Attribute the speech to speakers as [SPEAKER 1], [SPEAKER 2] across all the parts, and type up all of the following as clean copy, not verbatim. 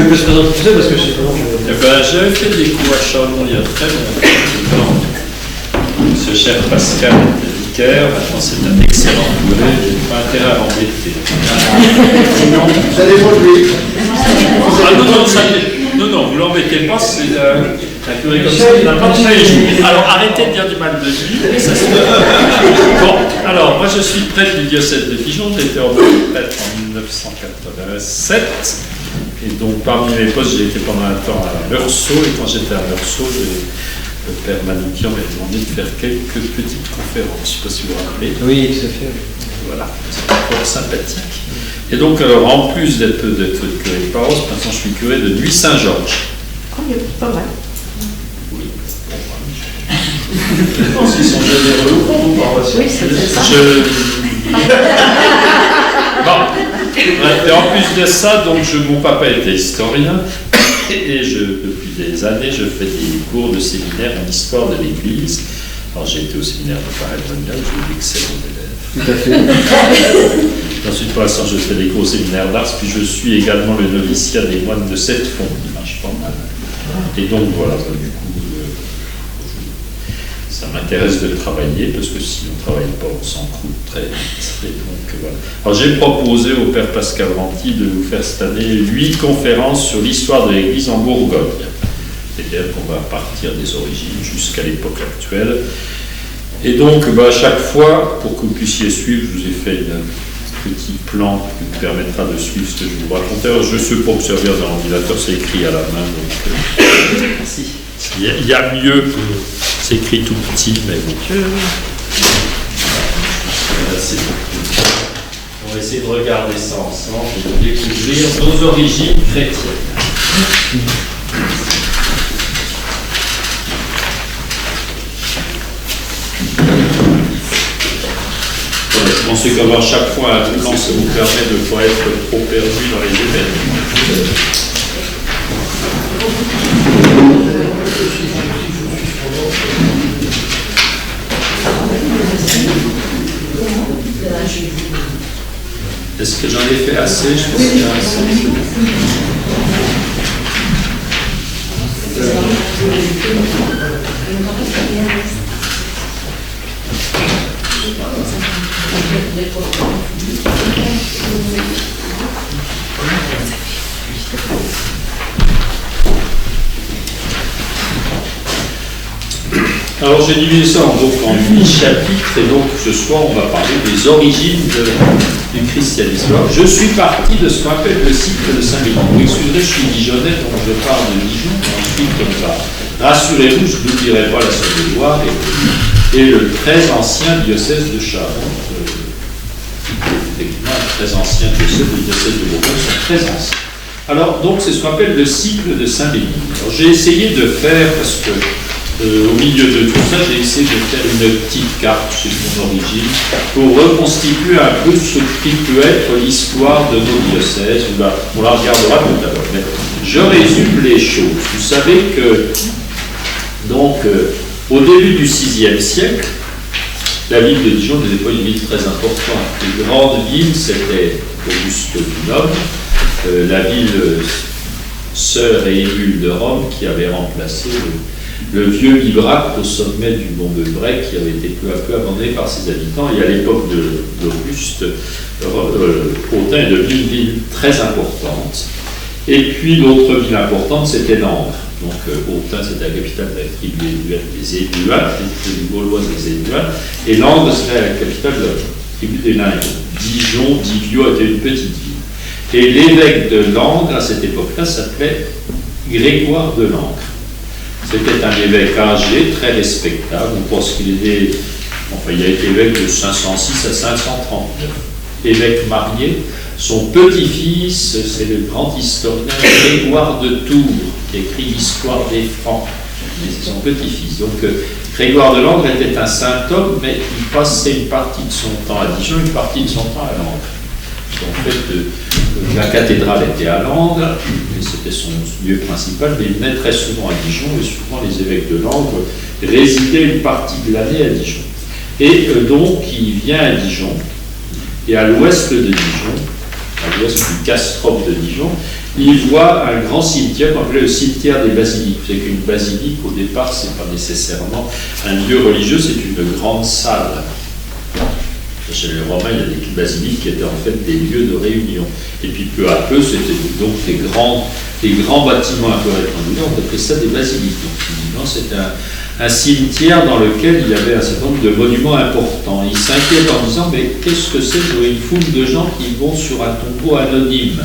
[SPEAKER 1] que je présente tout ça parce que je sais comment je...
[SPEAKER 2] Eh ben, j'avais fait des cours à Chalon il y a très longtemps. Ce cher Pascal était vicaire, maintenant c'est un excellent curé, j'ai pas intérêt à l'embêter.
[SPEAKER 3] Ça dépend de lui.
[SPEAKER 2] Ah non, vous l'embêtez pas, c'est un curé comme ça, il n'a pas de fait. Alors arrêtez de dire du mal de lui, ça se fait. Bon, alors moi je suis prêtre du diocèse de Dijon, j'ai été ordonné prêtre en 1987. Et donc, parmi mes postes, j'ai été pendant un temps à Meursault, et quand j'étais à Meursault, le père Manoukian m'a demandé de faire quelques petites conférences. Je ne sais pas si vous vous rappelez.
[SPEAKER 1] Oui, tout à fait.
[SPEAKER 2] Voilà, c'est fort sympathique. Et donc, alors, en plus d'être curé de paroisse, maintenant je suis curé de Nuit-Saint-Georges.
[SPEAKER 4] Oh, il y a pas mal.
[SPEAKER 2] Oui. Je pense qu'ils sont généreux ou pas, vos paroissiens.
[SPEAKER 4] Oui, c'est ça.
[SPEAKER 2] Bon. Et en plus de ça, donc mon papa était historien et depuis des années, je fais des cours de séminaire en histoire de l'Église. Alors j'ai été au séminaire de Paray-Brognial, j'ai eu d'excellents élèves.
[SPEAKER 1] Tout à fait.
[SPEAKER 2] Ensuite, pour l'instant, je fais des cours au séminaire d'Ars, puis je suis également le noviciat des moines de Sept-Fonds, qui marche pas mal. Et donc voilà, du coup, ça m'intéresse de travailler, parce que si on ne travaille pas, on s'encroute très vite. Et donc, voilà. Alors j'ai proposé au père Pascal Renty de vous faire cette année 8 conférences sur l'histoire de l'Église en Bourgogne. C'est-à-dire qu'on va partir des origines jusqu'à l'époque actuelle. Et donc, à chaque fois, pour que vous puissiez suivre, je vous ai fait un petit plan qui vous permettra de suivre ce que je vous racontais. Alors, je suis pas observer dans l'ordinateur, c'est écrit à la main. Donc,
[SPEAKER 1] Merci.
[SPEAKER 2] il y a mieux que c'est écrit tout petit, mais bon. Voilà, c'est bon. On va essayer de regarder ça ensemble et de découvrir nos origines chrétiennes. Voilà, je pensais qu'avoir chaque fois un plan, ça vous permet de ne pas être trop perdu dans les événements. Est-ce que j'en ai fait assez? Je pense qu'il y a assez. Alors j'ai divisé ça en 8 chapitres et donc ce soir on va parler des origines du christianisme. Alors, je suis parti de ce qu'on appelle le cycle de Saint-Médard. Vous excuserez, je suis dijonnais donc je pars de Dijon, ensuite comme ça. Rassurez-vous, je n'oublierai pas la Saône-et-Loire et le très ancien diocèse de Chalon. Effectivement, le très ancien diocèse, le diocèse de Bourgogne sont très anciens. Alors donc c'est ce qu'on appelle le cycle de Saint-Médard. Alors j'ai essayé de faire, parce que au milieu de tout ça, j'ai essayé de faire une petite carte sur mon origine pour reconstituer un peu ce qui peut être l'histoire de nos diocèses. On la regardera tout à l'heure. Mais je résume les choses. Vous savez que, donc, au début du VIe siècle, la ville de Dijon n'était pas une ville très importante. Les grandes villes, c'était Auguste du Nord, la ville sœur et émule de Rome qui avait remplacé le vieux Bibracte au sommet du mont de Brec qui avait été peu à peu abandonné par ses habitants. Et à l'époque d'Auguste, Autun est devenu une ville très importante. Et puis l'autre ville importante, c'était Langres. Donc Autun, c'était la capitale de la tribu des Éduins, la tribu gauloise des Éduins. Et Langres, c'était la capitale de la tribu des Lingots. Dijon, Divio était une petite ville. Et l'évêque de Langres, à cette époque-là, s'appelait Grégoire de Langres. C'était un évêque âgé, très respectable. On pense qu'il était, il a été évêque de 506 à 539. Évêque marié. Son petit-fils, c'est le grand historien Grégoire de Tours, qui écrit l'histoire des Francs. Mais c'est son petit-fils. Donc, Grégoire de Langres était un saint homme, mais il passait une partie de son temps à Dijon, une partie de son temps à Langres. En fait, la cathédrale était à Langres, et c'était son lieu principal, mais il venait très souvent à Dijon, et souvent les évêques de Langres résidaient une partie de l'année à Dijon. Et donc, il vient à Dijon, et à l'ouest de Dijon, à l'ouest du castrum de Dijon, il voit un grand cimetière qu'on appelait le cimetière des basiliques. C'est qu'une basilique, au départ, c'est pas nécessairement un lieu religieux, c'est une grande salle. Chez les Romains, il y a des basiliques qui étaient en fait des lieux de réunion. Et puis peu à peu, c'était donc des grands bâtiments un peu rectangulaires, on appelait ça des basiliques. Donc finalement, c'était un cimetière dans lequel il y avait un certain nombre de monuments importants. Il s'inquiète en disant, mais qu'est-ce que c'est que une foule de gens qui vont sur un tombeau anonyme?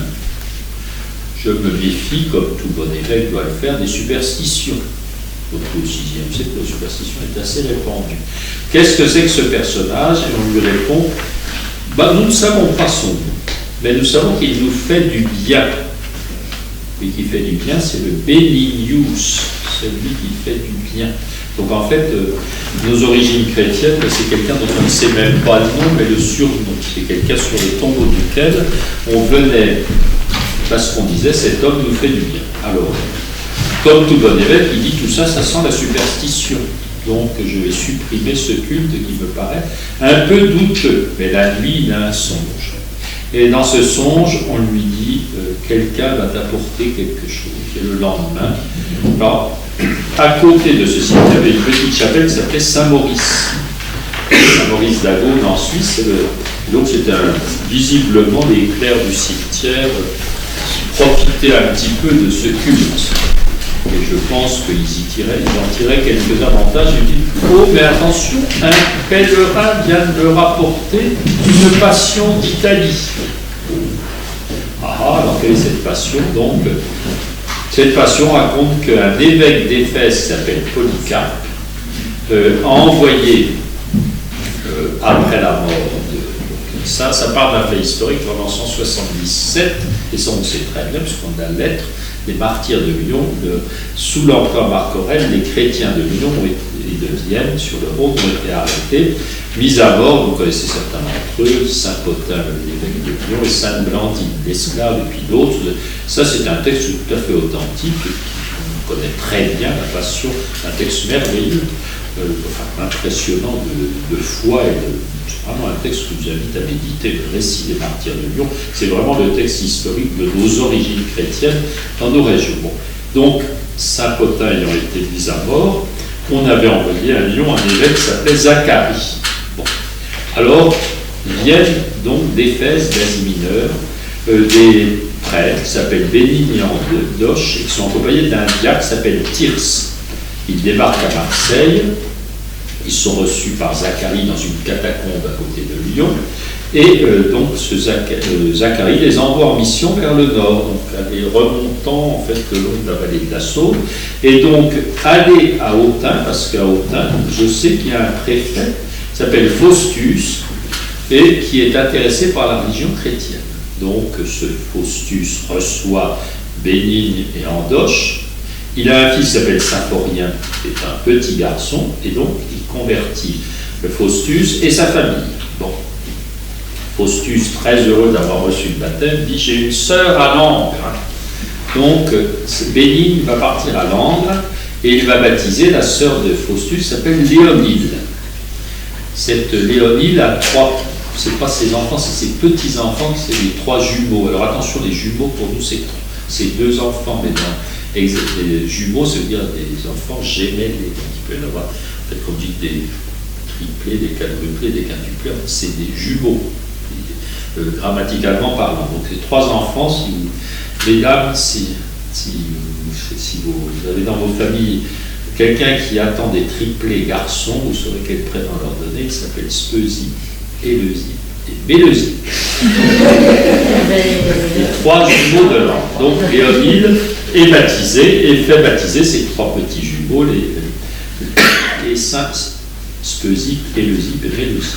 [SPEAKER 2] Je me méfie, comme tout bon évêque doit le faire, des superstitions. Surtout au VIe siècle, la superstition est assez répandue. Qu'est-ce que c'est que ce personnage? Et on lui répond, nous ne savons pas son nom, mais nous savons qu'il nous fait du bien. Et qui fait du bien, c'est le Benignius, celui qui fait du bien. Donc en fait, nos origines chrétiennes, c'est quelqu'un dont on ne sait même pas le nom, mais le surnom. C'est quelqu'un sur le tombeau duquel on venait, parce qu'on disait, cet homme nous fait du bien. Alors, comme tout bon évêque, il dit tout ça, ça sent la superstition. Donc je vais supprimer ce culte qui me paraît un peu douteux. Mais la nuit, il a un songe. Et dans ce songe, on lui dit, quelqu'un va t'apporter quelque chose. Et le lendemain, alors, à côté de ce cimetière, il y avait une petite chapelle qui s'appelait Saint-Maurice. Saint-Maurice d'Agone en Suisse. Donc c'était visiblement les clercs du cimetière profitaient un petit peu de ce culte. Et je pense qu'ils en tiraient quelques avantages. Ils disent, oh, mais attention, un pèlerin vient de me rapporter une passion d'Italie. Alors quelle est cette passion? Donc, cette passion raconte qu'un évêque d'Éphèse qui s'appelle Polycarpe a envoyé, après la mort de... Ça part d'un fait historique, en 177, et ça on sait très bien, puisqu'on a la lettre des martyrs de Lyon, sous l'empereur Marc Aurèle, les chrétiens de Lyon et de Vienne, sur le Rhône, ont été arrêtés, mis à mort, vous connaissez certains d'entre eux, Saint Potin, l'évêque de Lyon, et Sainte Blandine, l'esclave, et puis d'autres. Ça, c'est un texte tout à fait authentique, on connaît très bien la passion, un texte merveilleux, impressionnant de foi et c'est vraiment un texte que je vous invite à méditer, le récit des martyrs de Lyon. C'est vraiment le texte historique de nos origines chrétiennes dans nos régions. Bon. Donc, Saint Potin ayant été mis à mort, on avait envoyé à Lyon un évêque qui s'appelait Zacharie. Bon. Alors, viennent donc d'Éphèse, d'Asie mineure, des prêtres qui s'appellent Bénigne et Andoche et qui sont accompagnés d'un diacre qui s'appelle Thyrse. Ils débarquent à Marseille. Ils sont reçus par Zacharie dans une catacombe à côté de Lyon. Et donc, ce Zacharie les envoie en mission vers le nord, donc aller remontant en fait le long de la vallée de la Saône. Et donc, aller à Autun, parce qu'à Autun, je sais qu'il y a un préfet qui s'appelle Faustus et qui est intéressé par la religion chrétienne. Donc, ce Faustus reçoit Bénigne et Andoche. Il a un fils qui s'appelle Symphorien, qui est un petit garçon, et donc il convertit le Faustus et sa famille. Bon. Faustus, très heureux d'avoir reçu le baptême, dit « J'ai une sœur à Langres ». Donc, Bénigne va partir à Langres et il va baptiser la sœur de Faustus, qui s'appelle Léonide. Cette Léonide a c'est pas ses enfants, c'est ses petits-enfants, c'est les 3 jumeaux. Alors attention, les jumeaux, pour nous, c'est 2 enfants, mais les jumeaux, ça veut dire des enfants gémellés. Donc, il peut y en avoir, en fait, comme on dit, des triplés, des quadruplés, des quintuplés, c'est des jumeaux, grammaticalement parlant. Donc, les 3 enfants, mesdames, si vous avez dans vos familles quelqu'un qui attend des triplés garçons, vous saurez quel prénom leur donner, il s'appelle Speusie, Éleusie et Béleusie. Les 3 jumeaux de l'an. Donc, Léonide est baptisé et fait baptiser ses 3 petits jumeaux, les saints Speusie, Éleusie et Béleusie.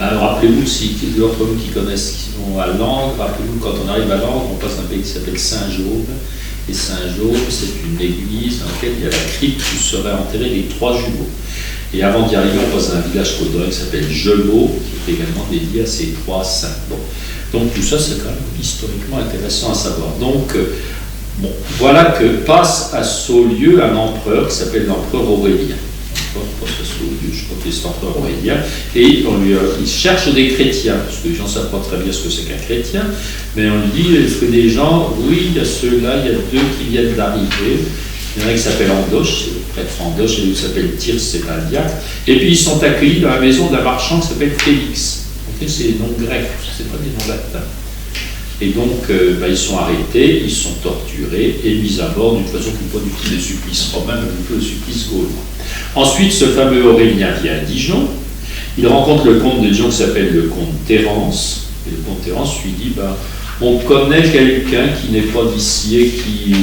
[SPEAKER 2] Alors, rappelez-vous, si d'entre vous qui connaissent, qui sont à Langres, rappelez-vous, quand on arrive à Langres, on passe un pays qui s'appelle Saint-Jaume. Et Saint-Jaume, c'est une église dans laquelle il y a la crypte où seraient enterrés les 3 jumeaux. Et avant d'y arriver, on passe à un village côtoyé qui s'appelle Gelot, qui est également dédié à ces 3 saints. Bon. Donc tout ça, c'est quand même historiquement intéressant à savoir. Donc, voilà que passe à Saulieu un empereur qui s'appelle l'empereur Aurélien. protestant aurélien, et il cherche des chrétiens, parce que les gens ne savent pas très bien ce que c'est qu'un chrétien, mais on lui dit, est-ce que des gens, oui, il y a ceux-là, il y a deux qui viennent d'arriver, il y en a qui s'appelle Andoche, c'est le prêtre Andoche, et l'autre qui s'appelle Tyr, c'est un diacre, et puis ils sont accueillis dans la maison d'un marchand qui s'appelle Félix. En fait, c'est des noms grecs, c'est pas des noms latins. Et donc, ils sont arrêtés, ils sont torturés et mis à mort d'une façon qui n'est pas du tout le supplice romain, mais plutôt le supplice gaulois. Ensuite, ce fameux Aurélien vient à Dijon. Il rencontre le comte de Dijon qui s'appelle le comte Terence. Et le comte Terence lui dit, on connaît quelqu'un qui n'est pas d'ici et qui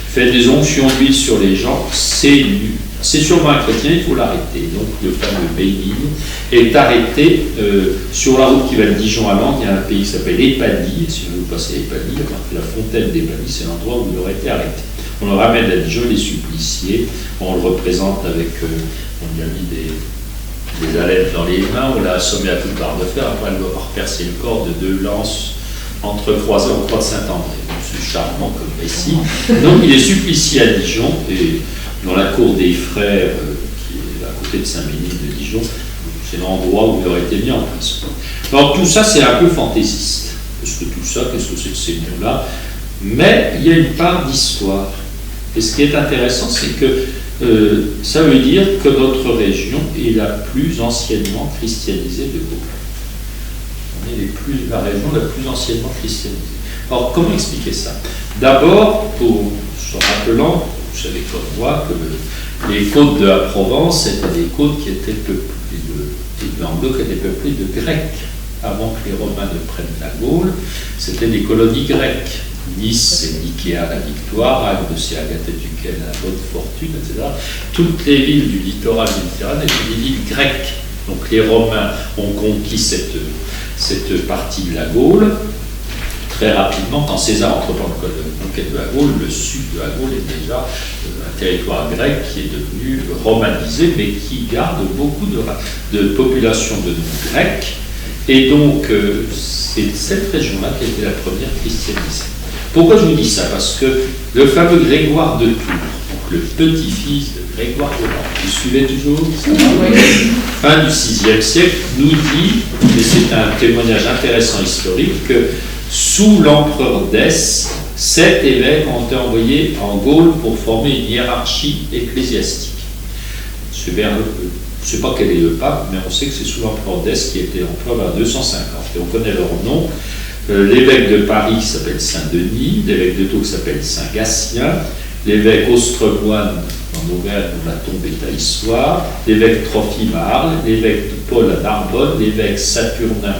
[SPEAKER 2] fait des onctions d'huile sur les gens, c'est sûrement un chrétien, il faut l'arrêter. Donc le fameux Bénigne est arrêté sur la route qui va de Dijon à Langres. Il y a un pays qui s'appelle Épagny. Si vous passez à Épagny, la fontaine d'Épagny, c'est l'endroit où il aurait été arrêté. On le ramène à Dijon, il est supplicié. On le représente avec, on lui a mis des alettes dans les mains, on l'a assommé à toute barre de fer. Après, elle doit avoir percé le corps de 2 lances entrecroisées au croix de Saint-André. C'est charmant comme récit. Donc il est supplicié à Dijon, et dans la cour des frères, qui est à côté de Saint-Ménigne de Dijon, c'est l'endroit où il aurait été mis en prison. Alors tout ça, c'est un peu fantaisiste. Parce que tout ça, qu'est-ce que c'est que ces mots-là? Mais il y a une part d'histoire. Et ce qui est intéressant, c'est que ça veut dire que notre région est la plus anciennement christianisée de Gaulle. On est la région la plus anciennement christianisée. Alors, comment expliquer ça? D'abord, se rappelant, vous savez comme moi, que les côtes de la Provence étaient des côtes qui étaient peuplées de Languedoc étaient peuplées de Grecs. Avant que les Romains ne prennent la Gaule, c'était des colonies grecques. Nice, c'est Nikéa, la victoire, Agde, c'est Agathé-Tukel, la bonne fortune, etc. Toutes les villes du littoral méditerranéen étaient des villes grecques. Donc les Romains ont conquis cette partie de la Gaule très rapidement. Quand César entreprend la conquête de la Gaule, le sud de la Gaule est déjà un territoire grec qui est devenu romanisé, mais qui garde beaucoup de population de noms grecs. Et donc, c'est cette région-là qui a été la première christianisée. Pourquoi je vous dis ça? Parce que le fameux Grégoire de Tours, donc le petit-fils de Grégoire de Tours, vous suivez toujours? Fin du VIe siècle, nous dit, et c'est un témoignage intéressant historique, que sous l'empereur Dès, 7 évêques ont été envoyés en Gaule pour former une hiérarchie ecclésiastique. Je ne sais pas quel est le pape, mais on sait que c'est sous l'empereur Dès qui était empereur vers 250. Et on connaît leur nom. L'évêque de Paris qui s'appelle Saint-Denis, l'évêque de Tours qui s'appelle Saint-Gatien, l'évêque Austremoine en Auvergne où la tombe est à Issoire, l'évêque Trophime à Arles, l'évêque Paul à Narbonne, l'évêque Saturnin,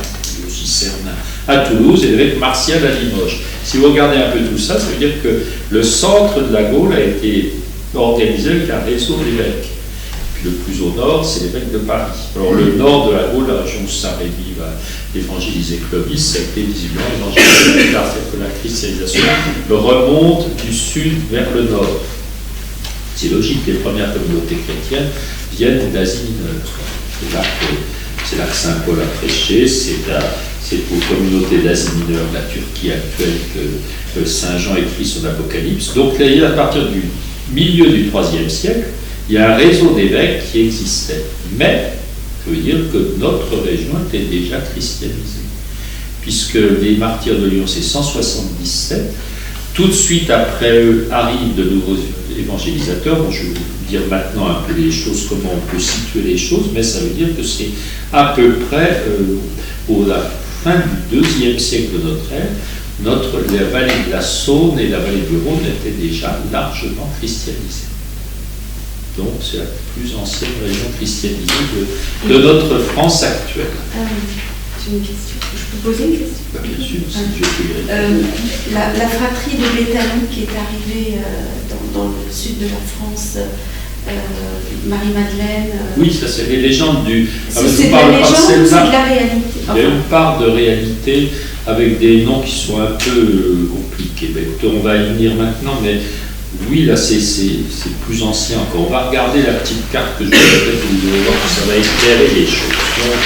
[SPEAKER 2] aussi Cernin, à Toulouse, et l'évêque Martial à Limoges. Si vous regardez un peu tout ça, ça veut dire que le centre de la Gaule a été organisé avec un réseau d'évêques. Le plus au nord, c'est l'évêque de Paris. Alors le nord de la Gaule, la région où Saint-Rémy va évangéliser Clovis, ça a été visiblement évangélisé, car c'est que la christianisation remonte du sud vers le nord. C'est logique que les premières communautés chrétiennes viennent d'Asie mineure. C'est là que Saint Paul a prêché, c'est aux communautés d'Asie mineure, la Turquie actuelle, que Saint Jean écrit son Apocalypse. Donc là, à partir du milieu du IIIe siècle, il y a un réseau d'évêques qui existait. Mais, je veux dire que notre région était déjà christianisée. Puisque les martyrs de Lyon, c'est 177. Tout de suite après eux arrivent de nouveaux évangélisateurs. Bon, je vais vous dire maintenant un peu les choses, comment on peut situer les choses, mais ça veut dire que c'est à peu près la fin du IIe siècle de notre ère, la vallée de la Saône et la vallée du Rhône étaient déjà largement christianisées. Donc, c'est la plus ancienne région christianisée de notre France actuelle.
[SPEAKER 4] J'ai une question. Je peux poser une question?
[SPEAKER 2] Bien sûr, si Dieu peut.
[SPEAKER 4] La fratrie de Béthanie qui est arrivée dans le sud de la France, Marie-Madeleine.
[SPEAKER 2] Oui, ça c'est les légendes du.
[SPEAKER 4] C'est de la légende ou c'est de la réalité?
[SPEAKER 2] Il y a une part de réalité avec des noms qui sont un peu compliqués. On va y venir maintenant, mais. Oui, là, c'est plus ancien encore. On va regarder la petite carte que je vais peut-être vous allez voir que ça va éclairer les choses. Donc,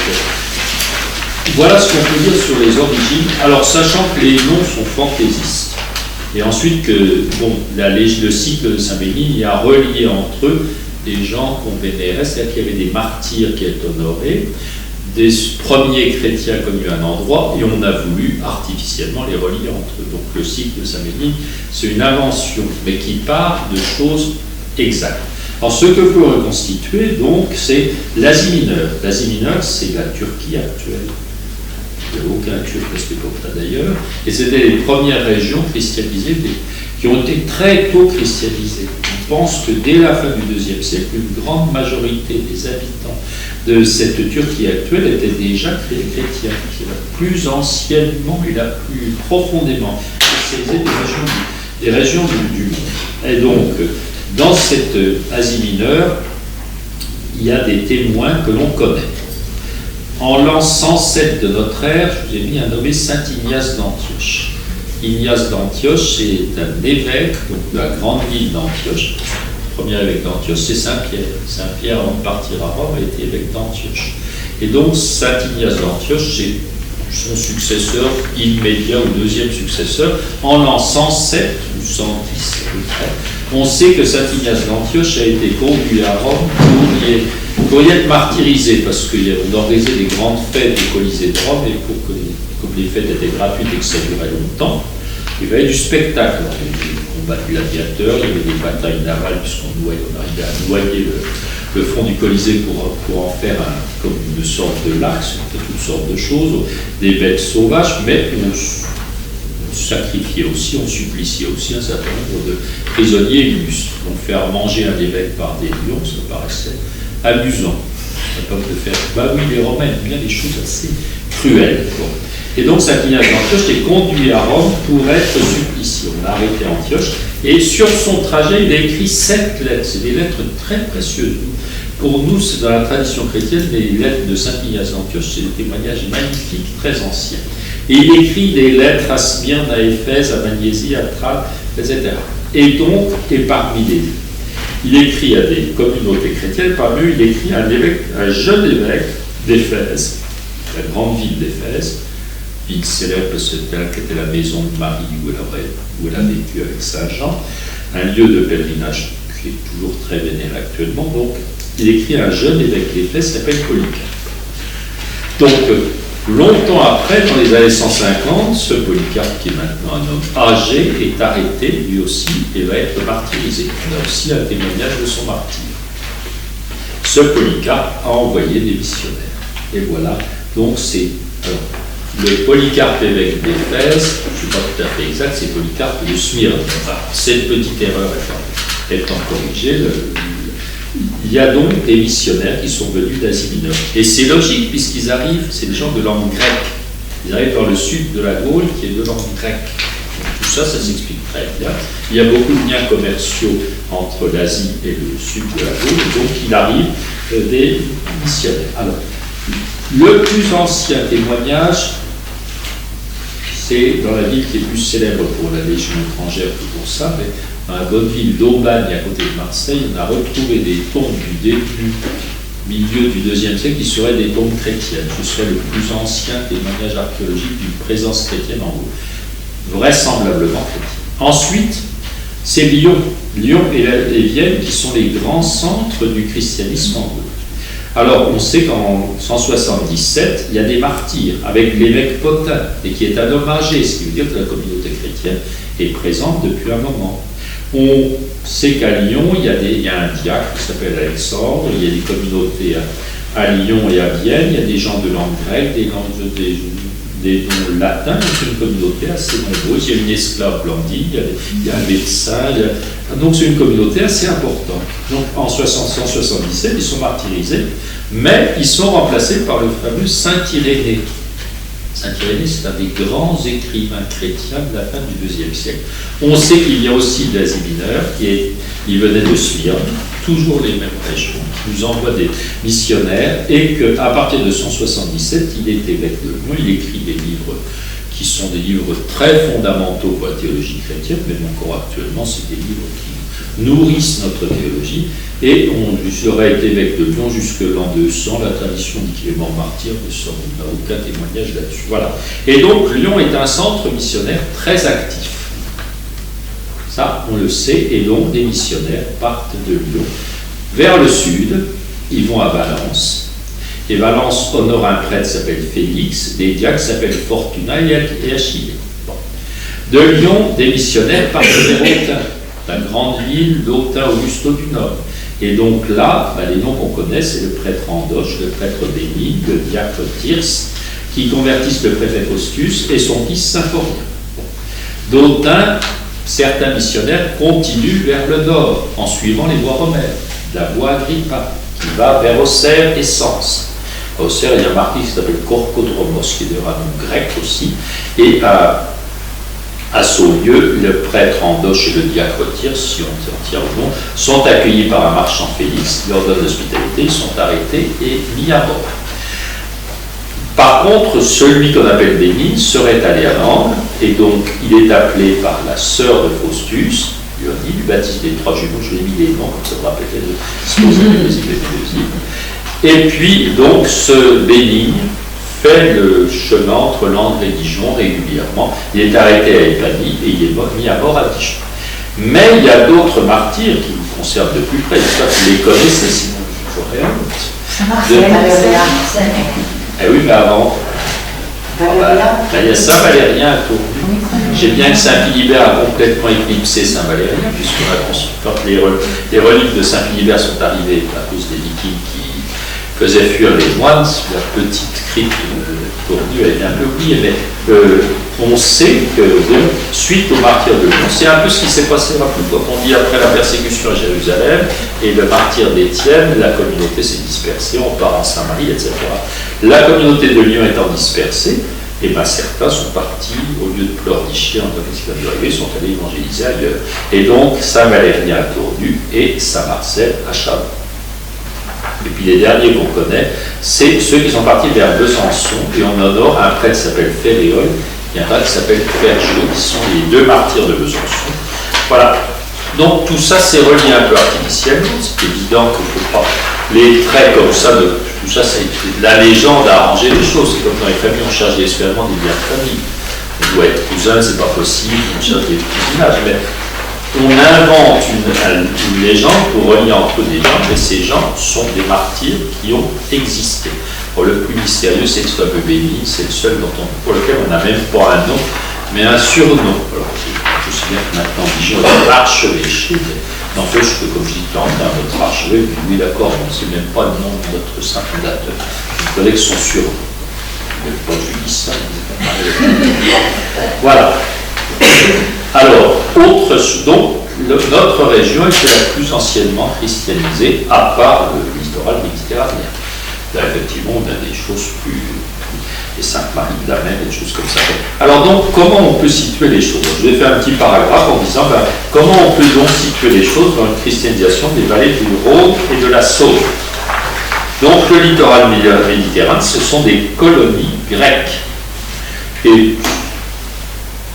[SPEAKER 2] voilà ce qu'on peut dire sur les origines. Alors, sachant que les noms sont fantaisistes. Et ensuite, que bon, le cycle de Saint-Bénigne y a relié entre eux des gens qu'on vénérait, c'est-à-dire qu'il y avait des martyrs qui étaient honorés, des premiers chrétiens connus à un endroit, et on a voulu artificiellement les relier entre eux. Donc le cycle de Saint-Méline, c'est une invention, mais qui part de choses exactes. Alors ce que peut reconstituer, donc, c'est l'Asie mineure. L'Asie mineure, c'est la Turquie actuelle. Il n'y a aucun Turc à cette époque-là d'ailleurs, et c'était les premières régions christianisées qui ont été très tôt christianisées. On pense que dès la fin du IIe siècle, une grande majorité des habitants de cette Turquie actuelle étaient déjà chrétiens, qui la plus anciennement et la plus profondément spécialisée des régions du monde. Et donc, dans cette Asie mineure, il y a des témoins que l'on connaît. En l'an 107 de notre ère, je vous ai mis un nommé Saint Ignace d'Antioche. Ignace d'Antioche, c'est un évêque donc, de la grande ville d'Antioche. Le premier évêque d'Antioche, c'est Saint-Pierre. Saint-Pierre, avant de partir à Rome, a été évêque d'Antioche. Et donc, Saint Ignace d'Antioche, c'est son successeur immédiat ou deuxième successeur. En l'an 107 ou 110 à peu près, on sait que Saint Ignace d'Antioche a été conduit à Rome pour y être martyrisé, parce qu'on organisait des grandes fêtes au Colisée de Rome, et comme les fêtes étaient gratuites et que ça durait longtemps, il y avait du spectacle. Alors, il y avait des combats de gladiateurs, il y avait des batailles navales, puisqu'on arrivait à noyer le front du Colisée pour en faire comme une sorte de lac, c'était toutes sortes de choses, des bêtes sauvages, mais on sacrifiait aussi, on suppliciait aussi un certain nombre de prisonniers illustres. Donc faire manger un évêque par des lions, ça paraissait amusant. On de faire, bah oui, les Romains aiment bien des choses assez cruelles. Bon. Et donc Saint Ignace d'Antioche est conduit à Rome pour être supplicié. On l'a arrêté à Antioche, et sur son trajet, il a écrit 7 lettres. C'est des lettres très précieuses. Pour nous, c'est dans la tradition chrétienne, les lettres de Saint Ignace d'Antioche, c'est des témoignages magnifiques, très anciens. Et il écrit des lettres à Smyrne, à Éphèse, à Magnésie, à Tralles, etc. Et donc, et parmi les il écrit à des communautés chrétiennes, parmi eux, il écrit à un jeune évêque d'Éphèse, la grande ville d'Éphèse, ville célèbre parce que c'était la maison de Marie où elle a vécu avec Saint Jean, un lieu de pèlerinage qui est toujours très vénéré actuellement. Donc, il écrit à un jeune évêque d'Éphèse qui s'appelle Polycarpe. Donc, longtemps après, dans les années 150, ce Polycarpe, qui est maintenant un homme âgé, est arrêté lui aussi et va être martyrisé. On a aussi un témoignage de son martyre. Ce Polycarpe a envoyé des missionnaires. Et voilà, donc c'est le Polycarpe évêque d'Éphèse, je ne suis pas tout à fait exact, c'est Polycarpe de Smyrne. Enfin, cette petite erreur étant corrigée, il y a donc des missionnaires qui sont venus d'Asie mineure. Et c'est logique, puisqu'ils arrivent, c'est des gens de langue grecque. Ils arrivent dans le sud de la Gaule, qui est de langue grecque. Donc, tout ça, ça s'explique très bien. Il y a beaucoup de liens commerciaux entre l'Asie et le sud de la Gaule, et donc il arrive des missionnaires. Alors, le plus ancien témoignage, c'est dans la ville qui est plus célèbre pour la Légion étrangère que pour ça, mais dans la bonne ville d'Aubagne, à côté de Marseille, on a retrouvé des tombes du début, milieu du IIe siècle, qui seraient des tombes chrétiennes. Ce serait le plus ancien témoignage archéologique d'une présence chrétienne en Gaule. Vraisemblablement chrétienne. Ensuite, c'est Lyon. Lyon et Vienne qui sont les grands centres du christianisme en Gaule. Alors, on sait qu'en 177, il y a des martyrs avec l'évêque Potin, et qui est un homme âgé, ce qui veut dire que la communauté chrétienne est présente depuis un moment. On sait qu'à Lyon, il y a un diacre qui s'appelle Alexandre, il y a des communautés à Lyon et à Vienne, il y a des gens de langue grecque, des noms latins, c'est une communauté assez nombreuse, il y a une esclave Blandine, il y a un médecin, donc c'est une communauté assez importante. Donc en 177, ils sont martyrisés, mais ils sont remplacés par le fameux Saint Irénée. Saint Irénée, c'est un des grands écrivains chrétiens de la fin du IIe siècle. On sait qu'il y a aussi de l'Asie mineure, il venait de Smyrne, toujours les mêmes régions, qui nous envoie des missionnaires, et qu'à partir de 177, il est évêque de Lyon, il écrit des livres qui sont des livres très fondamentaux pour la théologie chrétienne, mais encore actuellement, c'est des livres qui nourrissent notre théologie, et on aurait été évêque de Lyon jusque l'an 200, la tradition dit qu'il est mort martyr, mais ça, on n'a aucun témoignage là-dessus. Voilà. Et donc, Lyon est un centre missionnaire très actif. Ça, on le sait, et donc des missionnaires partent de Lyon Vers le sud, ils vont à Valence. Et Valence honore un prêtre qui s'appelle Félix, des diacres qui s'appellent Fortuna et Achille. Bon. De Lyon, des missionnaires partent vers Autun, la grande ville d'Autun Augusto du Nord. Et donc là, les noms qu'on connaît, c'est le prêtre Andoche, le prêtre Bénigne, le diacre Thyrse, qui convertissent le préfet Faustus et son fils Symphorien. Bon. D'Autun, certains missionnaires continuent vers le nord en suivant les voies romaines, la voie Agrippa, qui va vers Auxerre et Sens. À Auxerre, il y a un marquis qui s'appelle Corcodromos, qui est de nom grec aussi, et à Saulieu, le prêtre Andoche et le diacre Thyrse, si on tient au nom, sont accueillis par un marchand Félix, leur donne l'hospitalité, ils sont arrêtés et mis à mort. Par contre, celui qu'on appelle Bénigne serait allé à Langres, et donc il est appelé par la sœur de Faustus, Léonie, du baptiste des trois jumeaux, je l'ai mis les noms, comme ça vous rappelez et puis, donc, ce Bénigne fait le chemin entre Langres et Dijon régulièrement. Il est arrêté à Épanie et il est mis à mort à Dijon. Mais il y a d'autres martyrs qui vous concernent de plus près. Ça, vous les connaissez, sinon je vous ferai un. Eh oui, mais avant. Il y a Saint-Valérien à Tournu. J'ai bien que Saint-Philibert a complètement éclipsé Saint-Valérien, puisqu'on a construit, quand les reliques de Saint-Philibert sont arrivées à cause des Vikings qui faisaient fuir les moines, la petite crypte Tournu a été un peu oubliée, mais on sait que suite au martyr de Lyon, c'est un peu ce qui s'est passé quand on dit après la persécution à Jérusalem et le martyr d'Étienne, la communauté s'est dispersée, on part en Samarie, etc. La communauté de Lyon étant dispersée, et bien certains sont partis, au lieu de pleurnicher en tant qu'est-ce qui va nous arriver, sont allés évangéliser ailleurs. Et donc Saint-Valérien à Tournu et Saint-Marcel à Chalon. Et puis les derniers qu'on connaît, c'est ceux qui sont partis vers Besançon, et on honore un prêtre qui s'appelle Féréol, et un prêtre qui s'appelle Ferjot, qui sont les deux martyrs de Besançon. Voilà. Donc tout ça c'est relié un peu artificiellement, c'est évident qu'il ne faut pas les traits comme ça, tout ça c'est la légende a arrangé les choses, c'est comme dans les familles, on cherche désespérément des liens de famille. On doit être cousin, c'est pas possible, on cherche des cousinages, mais on invente une légende pour relier entre des gens, mais ces gens sont des martyrs qui ont existé. Bon, le plus mystérieux, c'est ce fameux Bénigne, c'est le seul pour lequel on n'a même pas un nom, mais un surnom. Alors, je sais bien que maintenant, Dijon est archevêché, mais n'empêche que, comme je dis, Quentin, notre archevêque, oui, d'accord, on ne sait même pas le nom de notre saint fondateur. Je connais que son surnom. Mais pas que je dis ça. Voilà. Alors, donc, notre région était la plus anciennement christianisée, à part le littoral méditerranéen. Là, effectivement, on a des choses plus. Les Sainte-Marie de la Mer, des choses comme ça. Alors, donc, comment on peut situer les choses? Je vais faire un petit paragraphe en disant comment on peut donc situer les choses dans une christianisation des vallées du Rhône et de la Saône. Donc, le littoral méditerranéen, ce sont des colonies grecques. Et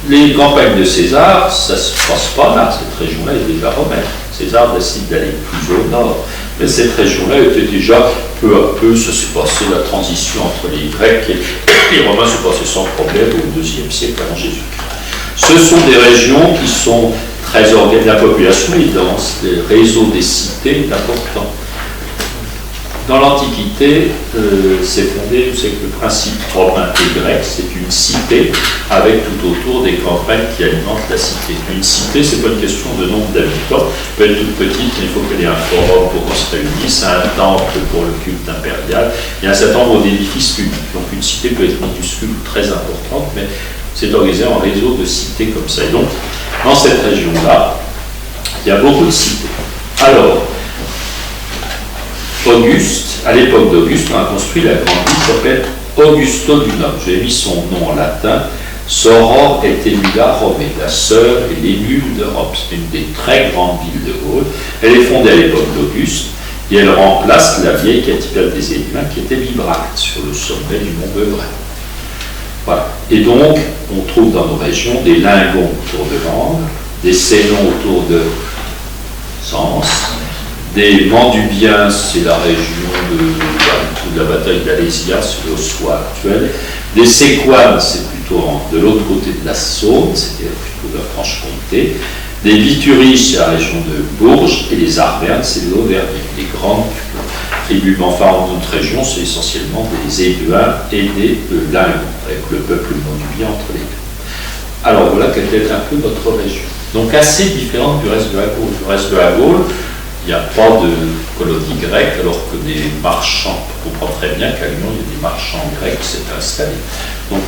[SPEAKER 2] les campagnes de César, ça ne se passe pas là, cette région-là est déjà romaine. César décide d'aller plus au nord, mais cette région-là était déjà peu à peu, ça s'est passé, la transition entre les Grecs et les Romains se passait sans problème au IIe siècle avant Jésus-Christ. Ce sont des régions qui sont très organisées, la population est dense, les réseaux des cités est important. Dans l'Antiquité, c'est fondé, vous savez que le principe romain et grec, c'est une cité avec tout autour des campagnes qui alimentent la cité. Une cité, c'est pas une question de nombre d'habitants, elle peut être toute petite, mais il faut qu'elle ait un forum pour qu'on se réunisse, un temple pour le culte impérial, il y a un certain nombre d'édifices publics. Donc une cité peut être minuscule ou très importante, mais c'est organisé en réseau de cités comme ça. Et donc, dans cette région-là, il y a beaucoup de cités. Alors, Auguste, à l'époque d'Auguste, on a construit la grande ville qui s'appelle Augusto du Nord. J'ai mis son nom en latin, Soror et Emula Romae, la sœur et l'émule de Rome. C'est une des très grandes villes de Gaule. Elle est fondée à l'époque d'Auguste et elle remplace la vieille capitale des Élumains qui était Bibracte, sur le sommet du mont Beuvray. Voilà. Et donc, on trouve dans nos régions des Lingons autour de Langres, des Sénons autour de Sens, des Mandubiens, c'est la région de la bataille d'Alésia, c'est l'Ossois actuel. Des Séquanes, c'est plutôt de l'autre côté de la Saône, c'était plutôt de la Franche-Comté. Les Bituriges, c'est la région de Bourges, et les Arvernes, c'est l'Auvergne. Les grandes tribus, mais enfin en notre région, c'est essentiellement des Ébuins et des Lingons, avec le peuple modulier entre les deux. Alors voilà quelle est un peu notre région. Donc assez différente du reste de la Gaule. Du reste de la Gaule, il n'y a pas de colonie grecque, alors que des marchands, on comprend très bien qu'à Lyon, il y a des marchands grecs qui s'étaient installés. Donc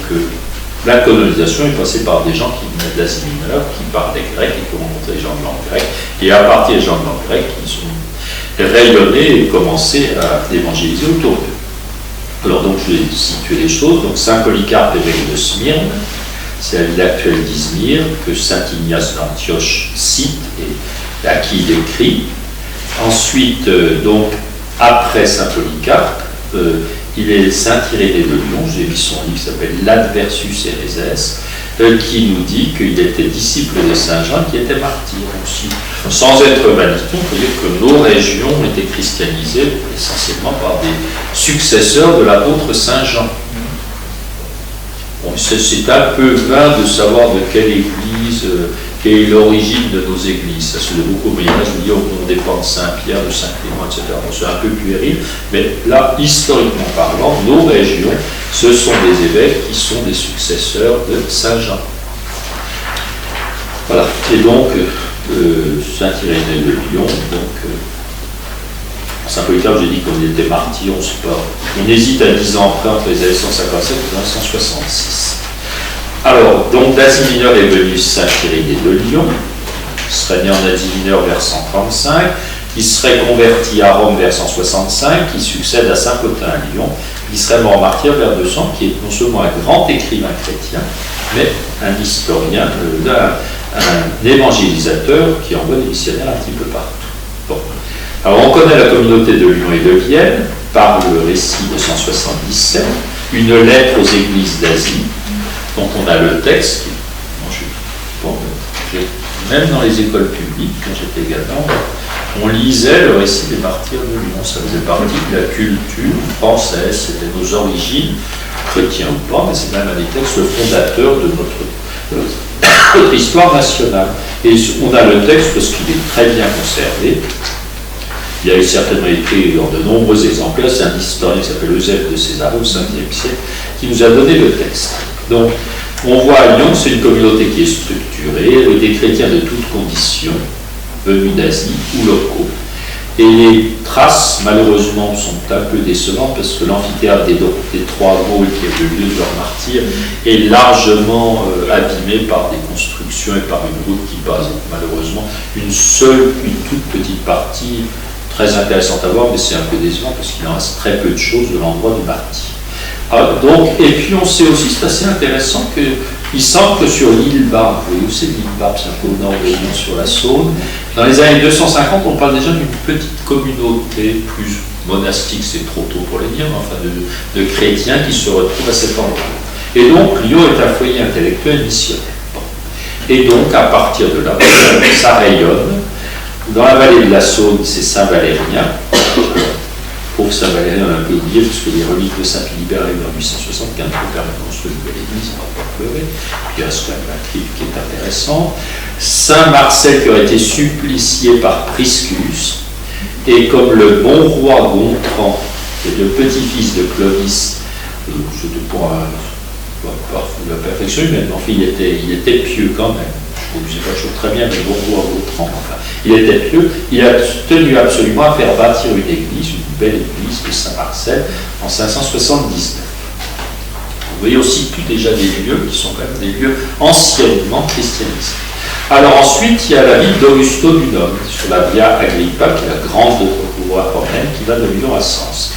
[SPEAKER 2] la colonisation est passée par des gens qui venaient d'Asie mineure, qui parlaient grec et qui ont montré les gens de langue grecque. Et à partir des gens de langue grecque, ils ont rayonné et commencé à évangéliser autour d'eux. Alors donc je vais situer les choses. Donc Saint Polycarpe, évêque de Smyrne, c'est la ville actuelle d'Izmir, que saint Ignace d'Antioche cite et à qui il écrit. Ensuite, donc, après saint Polycarpe, il est saint Irénée de Lyon, j'ai mis son livre qui s'appelle L'Adversus Héréses, qui nous dit qu'il était disciple de saint Jean qui était martyr aussi. Sans être vaniteux, on peut dire que nos régions étaient christianisées essentiellement par des successeurs de l'apôtre saint Jean. Bon, c'est un peu vain de savoir de quelle église, quelle est l'origine de nos églises. Ça se fait beaucoup au Moyen-Âge, je dis on dépend de Saint-Pierre, de Saint-Clément, etc. Bon, c'est un peu puéril, mais là, historiquement parlant, nos régions, ce sont des évêques qui sont des successeurs de Saint Jean. Voilà. Et donc, Saint-Irénée de Lyon, donc, Saint Polycarpe, j'ai dit qu'on était martyr, on hésite à 10 ans après, entre les années 157 et 1966. Alors, donc d'Asie mineure est venu Saint Irénée de Lyon, qui serait né en Asie mineure vers 135, qui serait converti à Rome vers 165, qui succède à Saint Cotin à Lyon, qui serait mort martyr vers 200, qui est non seulement un grand écrivain chrétien, mais un historien, un évangélisateur qui envoie des missionnaires un petit peu partout. Bon. Alors on connaît la communauté de Lyon et de Vienne par le récit de 177, une lettre aux églises d'Asie, dont on a le texte. Même dans les écoles publiques, quand j'étais gamin, on lisait le récit des martyrs de Lyon. Ça faisait partie de la culture française, c'était nos origines, chrétiens ou pas, mais c'est même un des textes fondateurs de notre histoire nationale. Et on a le texte parce qu'il est très bien conservé. Il a eu certainement écrit dans de nombreux exemplaires. C'est un historien qui s'appelle Eusèbe de César au 5e siècle qui nous a donné le texte. Donc, on voit à Lyon, c'est une communauté qui est structurée, avec des chrétiens de toutes conditions, venus d'Asie ou locaux. Et les traces, malheureusement, sont un peu décevantes parce que l'amphithéâtre des Trois Gaules, qui est le lieu de leur martyr, est largement abîmé par des constructions et par une route qui passe. Malheureusement, une toute petite partie, très intéressante à voir, mais c'est un peu décevant parce qu'il en reste très peu de choses de l'endroit du martyr. Donc, et puis on sait aussi, c'est assez intéressant, qu'il semble que sur l'île Barbe, vous voyez où c'est l'île Barbe, c'est un peu au nord de Lyon sur la Saône, dans les années 250, on parle déjà d'une petite communauté plus monastique, c'est trop tôt pour le dire, mais enfin de chrétiens qui se retrouvent à cet endroit. Et donc Lyon est un foyer intellectuel missionnaire. Et donc à partir de là, ça rayonne. Dans la vallée de la Saône, c'est Saint-Valérien. Pauvre Saint-Valérien, on a un peu oublié, parce que les reliques de Saint-Philibert arrivent en 1875, pour permettre de construire une nouvelle église, on va pas pleurer. Puis il reste quand même un crypte qui est intéressant. Saint-Marcel, qui aurait été supplicié par Priscus, et comme le bon roi Gontran, qui est le petit-fils de Clovis, je ne peux pas la perfection humaine, mais enfin, il était pieux quand même. Je ne sais pas toujours très bien, mais bon roi Gontran, enfin. Il était pieux, il a tenu absolument à faire bâtir une église, une belle église de Saint-Marcel en 579. Vous voyez aussi tout déjà des lieux qui sont quand même des lieux anciennement christianisés. Alors ensuite, il y a la ville d'Augusto du Nome, sur la Via Agrippa, qui est la grande voie romaine qui va de Lyon à Sens.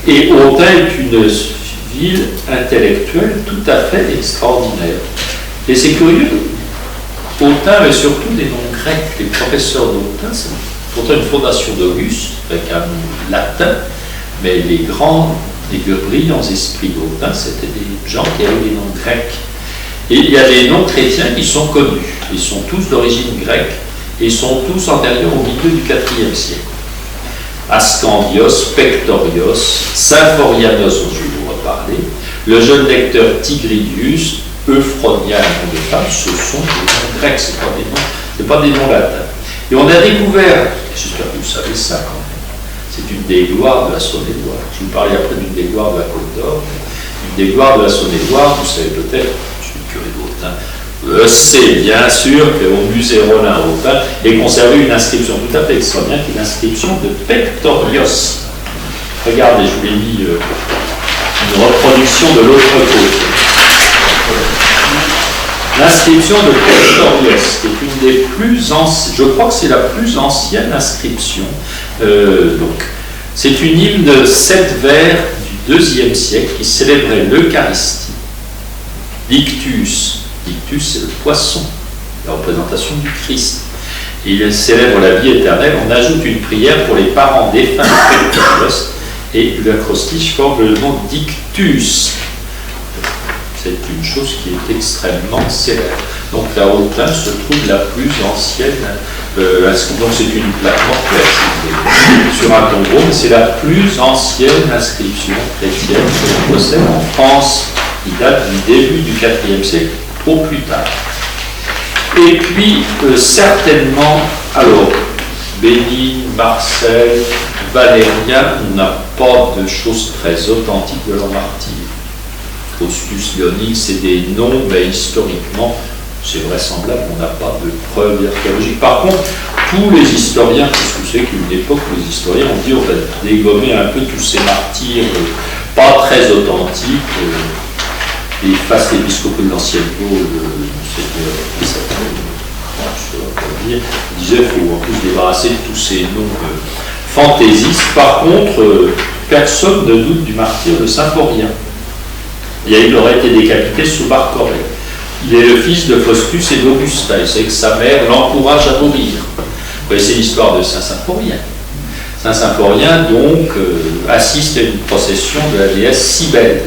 [SPEAKER 2] Et Autun est une ville intellectuelle tout à fait extraordinaire. Et c'est curieux, Autun avait surtout des noms grecs. Les professeurs d'Autun, c'est pourtant une fondation d'Auguste, avec un nom latin, mais les grands, les brillants esprits d'Autun, c'était des gens qui avaient des noms grecs. Et il y a des noms chrétiens qui sont connus. Ils sont tous d'origine grecque et ils sont tous antérieurs au milieu du IVe siècle. Ascandios, Pectorios, Symphorianos, dont je vais vous reparler, le jeune lecteur Tigridius, Euphronia, nom de femme, ce sont des noms grecs, ce pas des noms c'est pas des noms latins. Et on a découvert, j'espère que vous savez ça quand même, c'est une des gloires de la Saône-et-Loire. Je vous parlais après d'une des gloires de la Côte d'Or. Une des gloires de la Saône-et-Loire, vous savez peut-être, je suis le curé d'Autun, c'est bien sûr qu'au musée Rollin à Autun est conservée une inscription tout à fait extraordinaire, qui est l'inscription de Pectorios. Regardez, je vous l'ai mis une reproduction de l'autre côté. L'inscription de Pectorios, qui est une des plus anciennes, je crois que c'est la plus ancienne inscription. Donc, c'est une hymne de 7 vers du IIe siècle qui célébrait l'Eucharistie. L'ictus, l'ictus c'est le poisson, la représentation du Christ. Et il célèbre la vie éternelle. On ajoute une prière pour les parents défunts de Pectorios et l'acrostiche forme le nom d'ictus. C'est une chose qui est extrêmement célèbre. Donc la Autun se trouve la plus ancienne, donc c'est une plaque mortuaire sur un tombeau, mais c'est la plus ancienne inscription chrétienne que l'on possède en France, qui date du début du IVe siècle au plus tard. Et puis certainement, alors, Bénigne, Marseille, Valérien, on n'a pas de choses très authentiques de leur martyr. Faustus, Léonine, c'est des noms, mais historiquement, c'est vraisemblable, on n'a pas de preuves archéologiques. Par contre, tous les historiens, puisque vous savez qu'à une époque, les historiens ont dit on va dégommer un peu tous ces martyrs pas très authentiques. Les fastes épiscopaux de l'ancienne Gaule, disaient qu'il faut en plus débarrasser de tous ces noms fantaisistes. Par contre, personne ne doute du martyr de Symphorien. Il aurait été décapité sous Marc-Aurèle. Il est le fils de Faustus et d'Augustin. Il sait que sa mère l'encourage à mourir. Vous connaissez l'histoire de Saint-Symphorien. Saint-Symphorien, donc, assiste à une procession de la déesse Cybèle,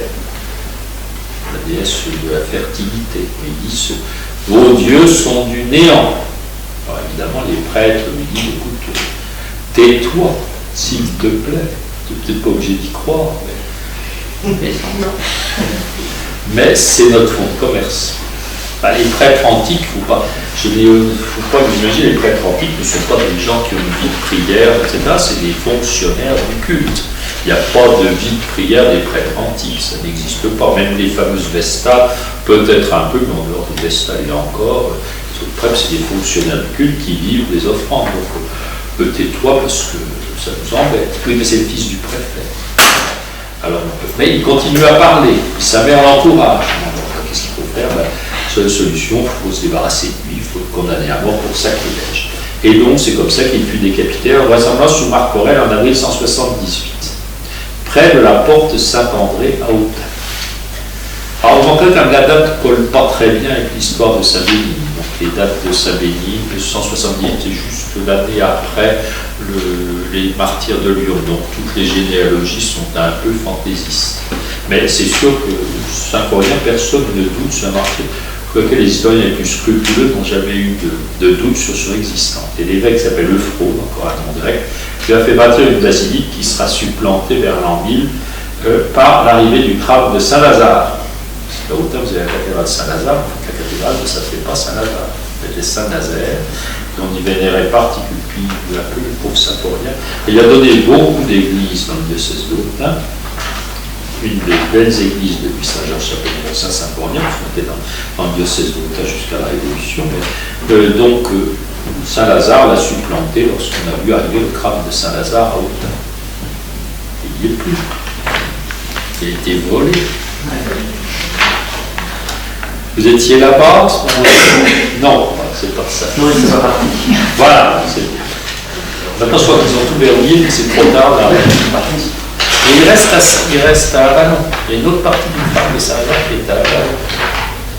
[SPEAKER 2] la déesse de la fertilité. Il dit vos dieux sont du néant. Alors évidemment, les prêtres lui disent écoute, tais-toi, s'il te plaît. Tu n'es peut-être pas obligé d'y croire, mais c'est notre fonds de commerce. Les prêtres antiques, il ne faut pas vous imaginer, les prêtres antiques ne sont pas des gens qui ont une vie de prière, etc. C'est des fonctionnaires du culte. Il n'y a pas de vie de prière des prêtres antiques, ça n'existe pas. Même les fameuses vestales, peut-être un peu, mais en dehors des vestales, il y a encore. Les autres prêtres, c'est des fonctionnaires du culte qui vivent des offrandes. Donc, tais-toi parce que ça nous embête. Oui, mais c'est le fils du préfet. Alors, mais il continue à parler, sa mère l'encourage. Qu'est-ce qu'il faut faire? Seule solution, il faut se débarrasser de lui, il faut le condamner à mort pour sacrilège. Et donc, c'est comme ça qu'il fut décapité, vraisemblablement sous Marc-Aurèle en avril 178, près de la porte Saint-André à Autun. Alors, en fait, la date ne colle pas très bien avec l'histoire de Saint-Bénigne. Donc, les dates de Saint-Bénigne, 170 était juste l'année après les martyrs de Lyon. Donc, toutes les généalogies sont un peu fantaisistes. Mais c'est sûr que Symphorien, personne ne doute sur un martyr. Quoique les historiens les plus scrupuleux n'ont jamais eu de doute sur son existence. Et l'évêque s'appelle Euphrone, encore un nom grec, qui a fait bâtir une basilique qui sera supplantée vers l'an 1000 par l'arrivée du crâne de Saint-Lazare. Parce qu'à Autun, vous avez la cathédrale de Saint-Lazare, la cathédrale ne s'appelait pas Saint-Lazare, c'était Saint-Nazaire. On y vénérait particulièrement le pauvre Symphorien. Et il a donné beaucoup d'églises dans le diocèse d'Autun. Une des belles églises depuis Saint-Georges-Chapelle, Saint-Symphorien, qui était dans le diocèse d'Autun jusqu'à la Révolution. Mais, donc, Saint-Lazare l'a supplanté lorsqu'on a vu arriver le crâne de Saint-Lazare à Autun. Il n'y est plus. Il a été volé. Vous étiez là-bas? Non, c'est pas ça.
[SPEAKER 1] Non, il ne pas parti.
[SPEAKER 2] Voilà. Maintenant, je crois qu'ils ont tout verrouillé, mais c'est trop tard. Là. Et il reste à Avallon. Il y a une autre partie du parc de Saint-Lazare qui est à Avallon.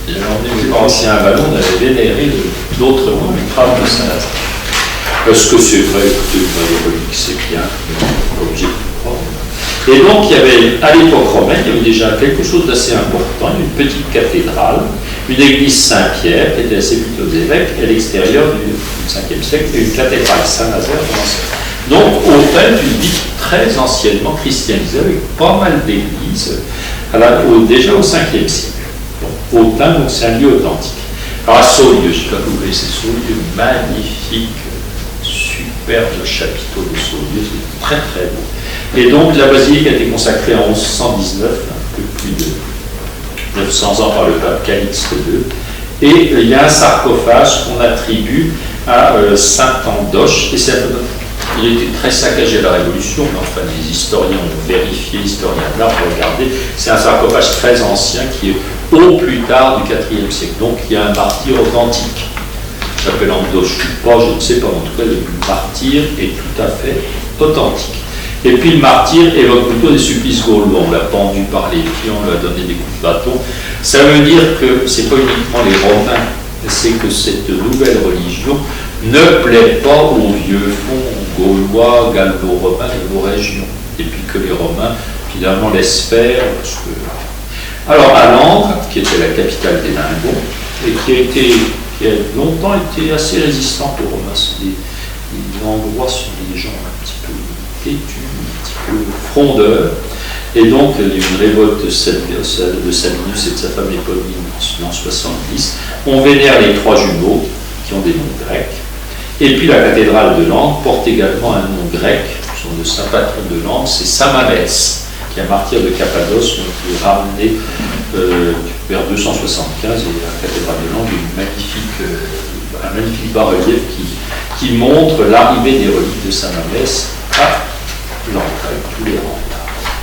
[SPEAKER 2] Les anciens Avallon, on avait vénéré d'autres noms du crâne de Saint-Lazare. Est-ce que c'est vrai? Écoutez, les reliques, c'est bien. Objet de croire. Et donc, il y avait, à l'époque romaine, il y avait déjà quelque chose d'assez important, une petite cathédrale, une église Saint-Pierre, qui était assez plutôt aux évêques, et à l'extérieur du 5e siècle, et une cathédrale Saint-Nazaire. Donc, Autun est une ville très anciennement christianisée, avec pas mal d'églises, déjà au 5e siècle. Donc, Autun, c'est un lieu authentique. Alors à Saulieu, je ne sais pas que vous connaissez Saulieu, magnifique, superbe chapiteau de Saulieu, c'est très très beau. Et donc la basilique a été consacrée en 1119, un peu plus de 900 ans par le pape Calixte II. Et il y a un sarcophage qu'on attribue à Saint Andoche. Et il était très saccagé à la Révolution, mais enfin les historiens ont vérifié, les historiens de l'art ont regardé. C'est un sarcophage très ancien qui est au plus tard du IVe siècle. Donc il y a un martyr authentique. Il s'appelle Andoche ou pas, je ne sais pas, en tout cas le martyr est tout à fait authentique. Et puis le martyr évoque plutôt des supplices gaulois. On l'a pendu par les pieds, on lui a donné des coups de bâton. Ça veut dire que ce n'est pas uniquement les Romains, c'est que cette nouvelle religion ne plaît pas aux vieux fonds gaulois, gallo-romains de vos régions. Et puis que les Romains, finalement, laissent faire. Parce que... Alors, à Langres, qui était la capitale des Lingons, et qui a longtemps été assez résistante aux Romains, les Langrois sont des gens un petit peu têtus, un petit peu frondeurs. Et donc, il y a eu une révolte de Sabinus et de sa femme Éponine en l'an 70. On vénère les trois jumeaux, qui ont des noms grecs. Et puis la cathédrale de Langres porte également un nom grec, son de saint patron de Langres, c'est Samamès, qui est un martyr de Cappadoce, qui est ramené vers 275, et la cathédrale de Langres est un magnifique bas-relief qui montre l'arrivée des reliques de Samamès à Langres, avec tous les rangs.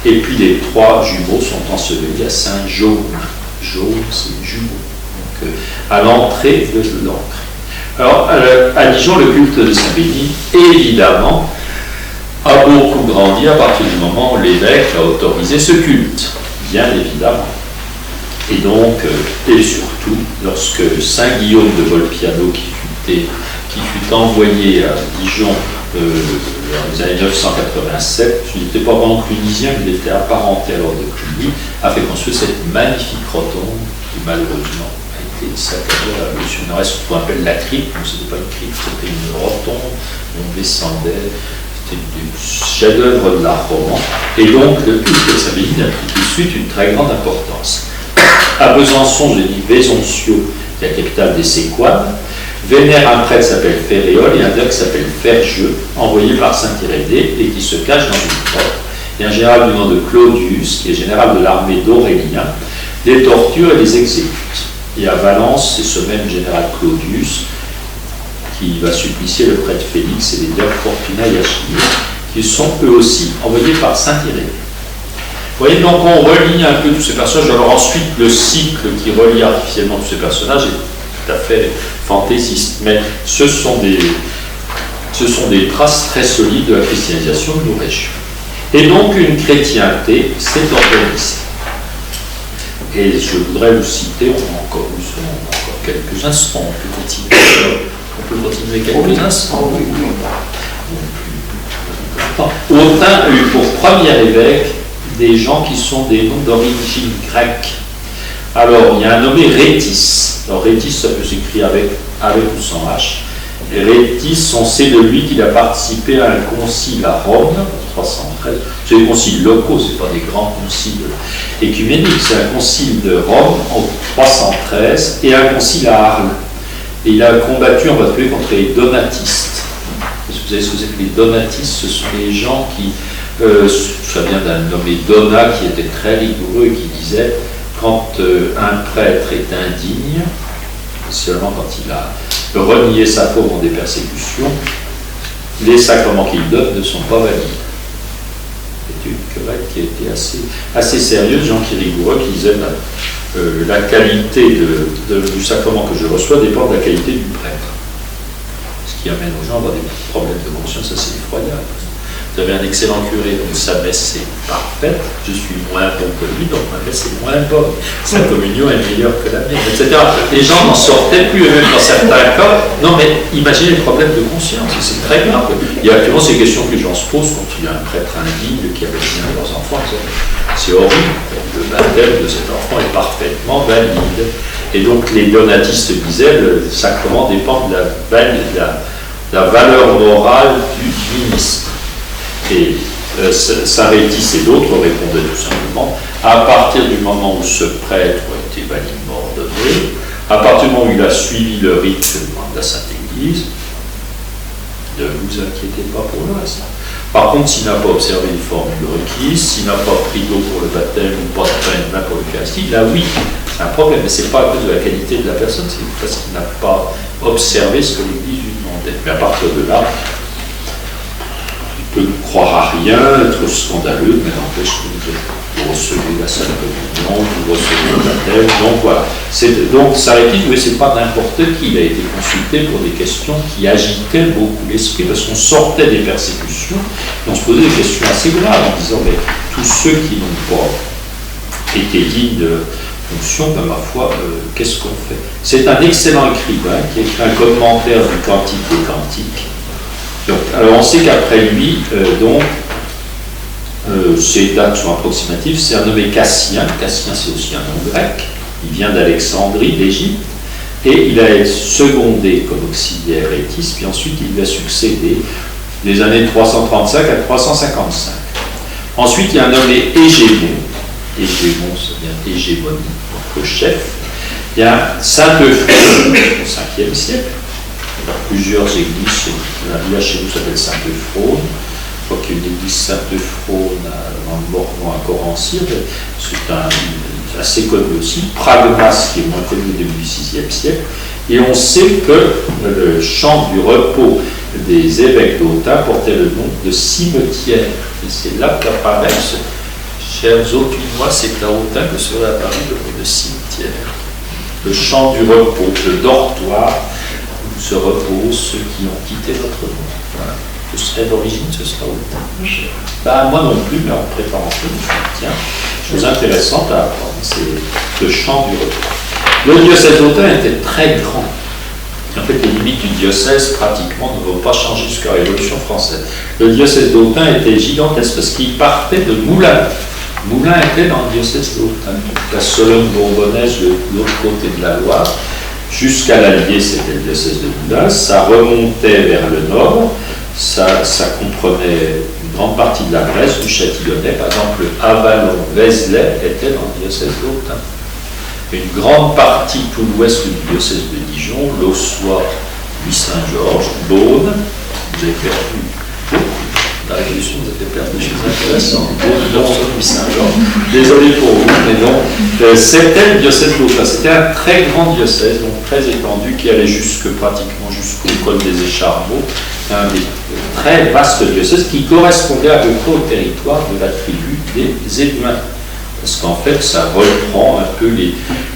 [SPEAKER 2] Et puis les trois jumeaux sont ensevelis à Saint-Jaume. Jaume, c'est jumeau. Donc à l'entrée de Langres. Alors, à Dijon, le culte de Saint-Béni, évidemment, a beaucoup grandi à partir du moment où l'évêque a autorisé ce culte, bien évidemment. Et donc, et surtout, lorsque Saint Guillaume de Volpiano, qui fut envoyé à Dijon dans les années 987, il n'était pas vraiment clunisien, mais il était apparenté à l'ordre de Cluny, a fait construire cette magnifique rotonde qui, malheureusement, saccagé à la Révolution. Il reste ce qu'on appelle la crypte, donc ce n'était pas une crypte, c'était une rotonde, on descendait, c'était du chef-d'œuvre de l'art roman, et donc le culte de Saint-Béni a pris tout de suite une très grande importance. À Besançon, j'ai dit Vésontio, qui est la capitale des Séquanes, vénère un prêtre qui s'appelle Féréole et un diacre qui s'appelle Fergeux, envoyé par saint Irénée et qui se cache dans une grotte. Il y a un général du nom de Claudius, qui est général de l'armée d'Aurélien, les torture et les exécute. Et à Valence, c'est ce même général Claudius qui va supplicier le prêtre Félix et les diacres Fortuna et Achille, qui sont eux aussi envoyés par saint Irénée. Vous voyez, donc on relie un peu tous ces personnages. Alors ensuite, le cycle qui relie artificiellement tous ces personnages est tout à fait fantaisiste, mais ce sont des traces très solides de la christianisation de nos régions. Et donc une chrétienté s'est organisée. Et je voudrais vous citer, nous avons encore quelques instants, on peut continuer quelques instants. Autun a eu pour premier évêque des gens qui sont des noms d'origine grecque. Alors, il y a un nommé Rhétis. Alors, Rhétis, ça peut s'écrire avec ou sans H. Et Rhétis, on sait de lui qu'il a participé à un concile à Rome, en 313. C'est des conciles locaux, ce pas des grands conciles écuméniques. C'est un concile de Rome en 313 et un concile à Arles. Et il a combattu en particulier contre les donatistes. Est-ce que vous savez ce que c'est que les donatistes? Ce sont les gens qui, ça vient d'un nommé Donat qui était très rigoureux et qui disait quand un prêtre est indigne, seulement quand il a renié sa foi dans des persécutions, les sacrements qu'il donne ne sont pas valides. C'est une querelle qui a été assez sérieuse, gens qui rigoureux, qui disaient la qualité du sacrement que je reçois dépend de la qualité du prêtre. Ce qui amène aux gens à avoir des problèmes de conscience assez effroyables. Vous avez un excellent curé, donc sa messe est parfaite, je suis moins bon que lui, donc ma messe est moins bonne, sa communion est meilleure que la mienne, etc. Les gens n'en sortaient plus, et même dans certains cas. Non, mais imaginez les problèmes de conscience, c'est très grave. Il y a actuellement ces questions que les gens se posent quand il y a un prêtre indigne qui avait bien leurs enfants. C'est horrible. Le baptême de cet enfant est parfaitement valide. Et donc les donatistes disaient le sacrement dépend de la valeur morale du ministre. Et Saint Rhétis et d'autres répondaient tout simplement, à partir du moment où ce prêtre a été validement ordonné, À partir du moment où il a suivi le rite de la Sainte Église, ne vous inquiétez pas pour le reste. Par contre, s'il n'a pas observé les formules requises, s'il n'a pas pris d'eau pour le baptême ou pas de pain et de vin pour l'Eucharistie, là oui, c'est un problème. Mais ce n'est pas à cause de la qualité de la personne, c'est parce qu'il n'a pas observé ce que l'Église lui demandait. Mais à partir de là, il peut ne croire à rien, être scandaleux, mais n'empêche que vous recevez la Sainte Communion, vous recevez le baptême. Donc voilà. Donc Sarrekis, oui, c'est pas n'importe qui. Il a été consulté pour des questions qui agitaient beaucoup l'esprit, parce qu'on sortait des persécutions et on se posait des questions assez graves en disant, mais tous ceux qui n'ont pas été dignes de fonction, ben, ma foi, qu'est-ce qu'on fait? C'est un excellent écrivain qui a écrit un commentaire du Cantique des Cantiques. Donc, alors on sait qu'après lui, ces dates sont approximatives, c'est un nommé Cassien. Cassien, c'est aussi un nom grec. Il vient d'Alexandrie, d'Égypte, et il a été secondé comme auxiliaire Étis, puis ensuite il lui a succédé les années 335 à 355. Ensuite, il y a un nommé Hégémon. Hégémon, ça vient hégémonie, donc le chef. Il y a Saint-Euphrone au 5e siècle. Il y a plusieurs églises. La villa chez nous s'appelle Saint-Euphrone. Je crois qu'il y a une église Saint-Euphrone dans le Morvan à Corancire. C'est assez connu aussi. Pragmas, qui est moins connu au début du 6e siècle. Et on sait que le chant du repos des évêques d'Autun portait le nom de cimetière. Et c'est là qu'apparaît, chers Authunois, c'est à Autun que serait apparu le mot de cimetière. Le chant du repos, le dortoir où se reposent ceux qui ont quitté notre monde. Voilà. Ce serait d'origine, ce sera Autun. Ben, moi non plus, mais en préparant ce tiens, chose intéressante à apprendre, c'est le chant du repos. Le diocèse d'Autun était très grand. En fait, les limites du diocèse, pratiquement, ne vont pas changer jusqu'à la Révolution française. Le diocèse d'Autun était gigantesque parce qu'il partait de Moulins. Moulins était dans le diocèse d'Autun. La Sologne bourbonnaise, de l'autre côté de la Loire, jusqu'à l'Allier, c'était le diocèse de Moulins. Ça remontait vers le nord. Ça comprenait une grande partie de la Bresse, du Châtillonnais. Par exemple, Avallon, Vézelay était dans le diocèse d'Autun. Une grande partie, tout l'ouest du diocèse de Dijon, l'Aussois, Louis-Saint-Georges, Beaune, vous avez perdu beaucoup. La Révolution, vous avez perdu des choses intéressantes. Beaune, l'Aussois, Louis-Saint-Georges. Désolé pour vous, mais non. C'était le diocèse d'Autun. C'était un très grand diocèse, donc très étendu, qui allait pratiquement jusqu'au col des Écharmeaux. Un des très vastes diocèses qui correspondait à peu près au territoire de la tribu des Éduins. Parce qu'en fait, ça reprend un peu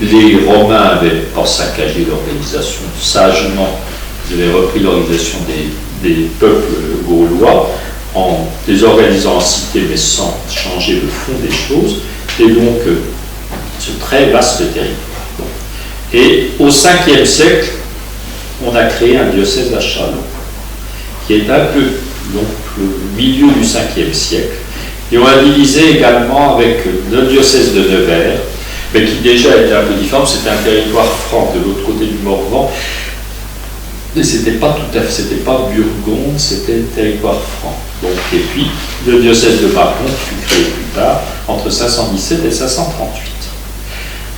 [SPEAKER 2] les Romains n'avaient pas saccagé l'organisation sagement. Ils avaient repris l'organisation des peuples gaulois en les organisant en cité, mais sans changer le fond des choses. Et donc, ce très vaste territoire. Bon. Et au 5e siècle, on a créé un diocèse à Châlons, qui est un peu donc, le milieu du 5e siècle. Et on a divisé également avec le diocèse de Nevers, mais qui déjà était un peu différent, c'était un territoire franc de l'autre côté du Morvan, mais c'était pas tout à fait, c'était pas Burgonde, c'était le territoire franc. Donc, et puis le diocèse de Mâcon qui fut créé plus tard, entre 517 et 538.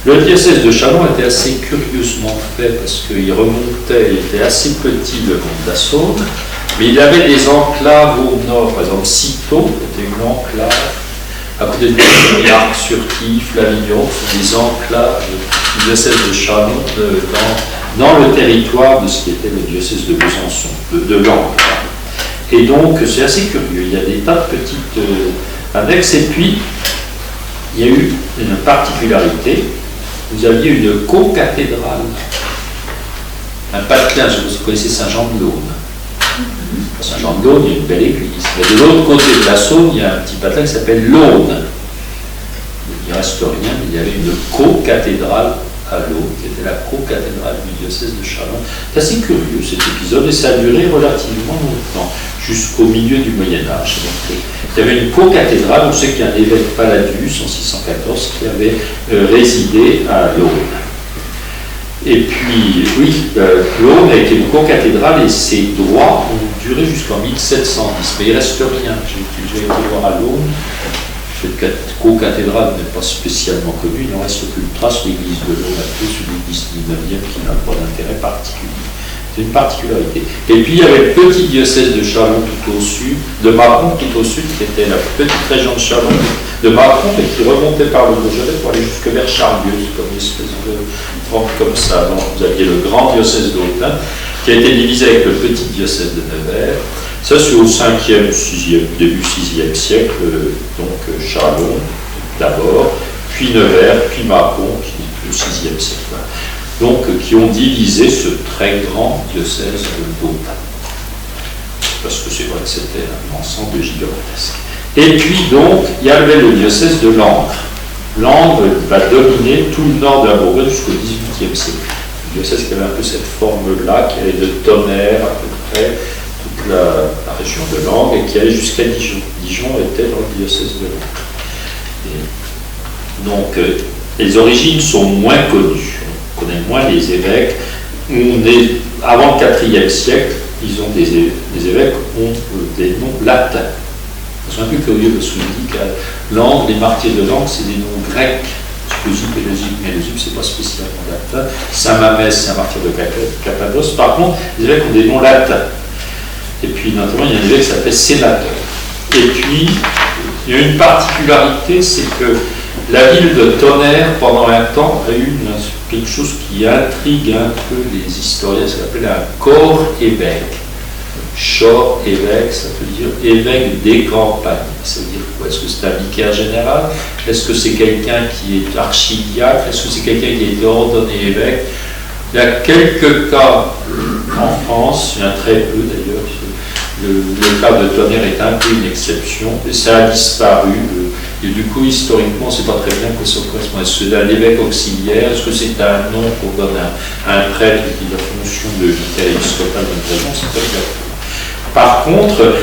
[SPEAKER 2] Le diocèse de Châlons était assez curieusement fait parce qu'il remontait, il était assez petit le mont de la Saône, mais il avait des enclaves au nord, par exemple Cîteaux était une enclave, à côté de Arc-sur-Tille, Flavignon, des enclaves du diocèse de Châlons dans le territoire de ce qui était le diocèse de Besançon, de Langres. Et donc c'est assez curieux, il y a des tas de petites annexes, et puis il y a eu une particularité, vous aviez une co-cathédrale, un patelin, vous connaissez Saint-Jean-de-Laune. Saint-Jean-de-Laune, il y a une belle église. Mais de l'autre côté de la Saône, il y a un petit patelin qui s'appelle l'Aune. Il ne reste rien, mais il y avait une co-cathédrale à l'Aune, qui était la co-cathédrale du diocèse de Châlons. C'est assez curieux cet épisode, et ça a duré relativement longtemps, jusqu'au milieu du Moyen-Âge. Il y avait une co-cathédrale, on sait qu'il y a un évêque Palladius en 614 qui avait résidé à l'Aune. Et puis, oui, l'Aune a été une co-cathédrale et ses droits ont duré jusqu'en 1710. Mais il ne reste rien. J'ai été voir à l'Aune. Cette co-cathédrale n'est pas spécialement connue, il n'en reste aucune trace. L'église de Lyon, c'est une église 19e qui n'a pas d'intérêt particulier. C'est une particularité. Et puis il y avait le petit diocèse de Châlons tout au sud, de Mâcon tout au sud, qui était la petite région de Châlons, de Mâcon, et qui remontait par le Beaujolais pour aller jusque vers Charlieu, c'est comme une espèce de forme comme ça. Donc vous aviez le grand diocèse d'Autun, qui a été divisé avec le petit diocèse de Nevers. Ça, c'est au 5e, 6e, début 6e siècle, donc Châlons d'abord, puis Nevers, puis Mâcon, qui est au 6e siècle. Donc, qui ont divisé ce très grand diocèse d'Autun. Parce que c'est vrai que c'était un ensemble gigantesque. Et puis, donc, il y avait le diocèse de Langres. Langres va dominer tout le nord de la Bourgogne jusqu'au XVIIIe siècle. Le diocèse qui avait un peu cette forme-là, qui allait de Tonnerre à peu près, toute la région de Langres, et qui allait jusqu'à Dijon. Dijon était dans le diocèse de Langres. Et donc, les origines sont moins connues. On connaît moins les évêques. Avant le IVe siècle, ils ont des évêques ont des noms latins. C'est un peu curieux parce qu'on dit qu'à Langres, les martyrs de Langres, c'est des noms grecs. Speusippe et Leucippe, mais Leucippe, c'est pas spécialement latin. Saint-Mamès, c'est un martyr de Cappadoce. Par contre, les évêques ont des noms latins. Et puis, notamment, il y a un évêque qui s'appelle sénateur. Et puis, il y a une particularité, c'est que la ville de Tonnerre, pendant un temps, a eu quelque chose qui intrigue un peu les historiens, ça s'appelle un corps évêque. Chor évêque, ça veut dire évêque des campagnes. Ça veut dire quoi? Est-ce que c'est un vicaire général? Est-ce que c'est quelqu'un qui est archidiacre? Est-ce que c'est quelqu'un qui a été ordonné évêque? Il y a quelques cas en France, il y en a très peu d'ailleurs. Le cas de Tonnerre est un peu une exception, et ça a disparu. Et du coup, historiquement, on ne sait pas très bien quoi ça correspond. Est-ce que c'est un évêque auxiliaire? Est-ce que c'est un nom qu'on donne à un prêtre qui a la fonction de vicaire épiscopal d'une région? C'est pas exactement. Par contre,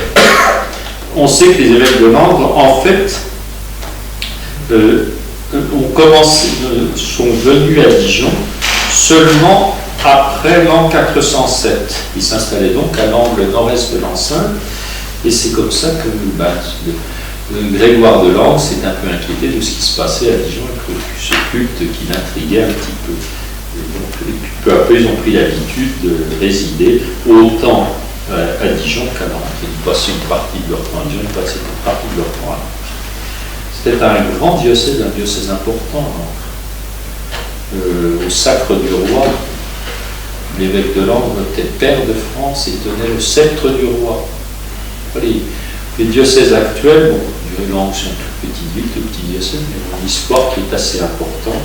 [SPEAKER 2] on sait que les évêques de Langres, en fait, sont venus à Dijon seulement après l'an 407. Ils s'installaient donc à l'angle nord-est de l'enceinte, et c'est comme ça que Grégoire de Langres s'est un peu inquiété de ce qui se passait à Dijon, avec ce culte qui l'intriguait un petit peu. Et donc, peu à peu, ils ont pris l'habitude de résider autant à Dijon qu'à Langres. Ils passaient une partie de leur temps à Dijon, ils passaient une partie de leur temps à Langres. C'était un grand diocèse, un diocèse important. Au sacre du roi, l'évêque de Langres était père de France et tenait le sceptre du roi. Les diocèses actuels, bon, Langres sont toutes petites villes, tout petits diocèses, mais une histoire qui est assez importante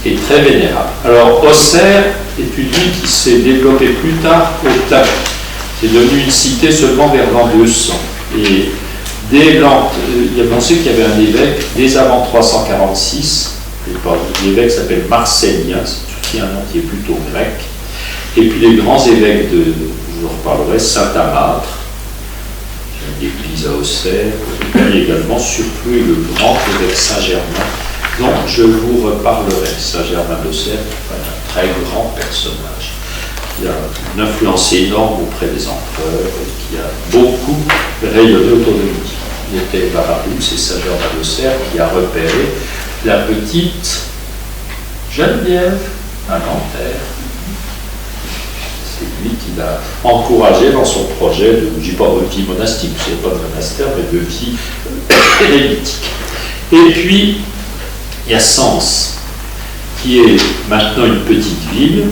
[SPEAKER 2] et très vénérable. Alors, Auxerre est une ville qui s'est développée plus tard au Tain. C'est devenu une cité seulement vers l'an 200. Et on sait qu'il y avait un évêque dès avant 346. L'évêque s'appelle Marcellien, c'est aussi un nom qui est plutôt grec. Et puis les grands évêques je vous reparlerai, Saint-Amâtre, l'église à Auxerre, et également surtout le grand évêque Saint-Germain, dont je vous reparlerai. Saint-Germain d'Auxerre, un très grand personnage. Il a une influence énorme auprès des empereurs, qui a beaucoup rayonné autour de lui. Il était Barabou, c'est Saint-Germain d'Auxerre qui a repéré la petite Geneviève à Nanterre. C'est lui qui l'a encouragé dans son projet de, je ne dis pas de vie monastique, c'est pas de monastère, mais de vie érémitique. Et puis, il y a Sens, qui est maintenant une petite ville,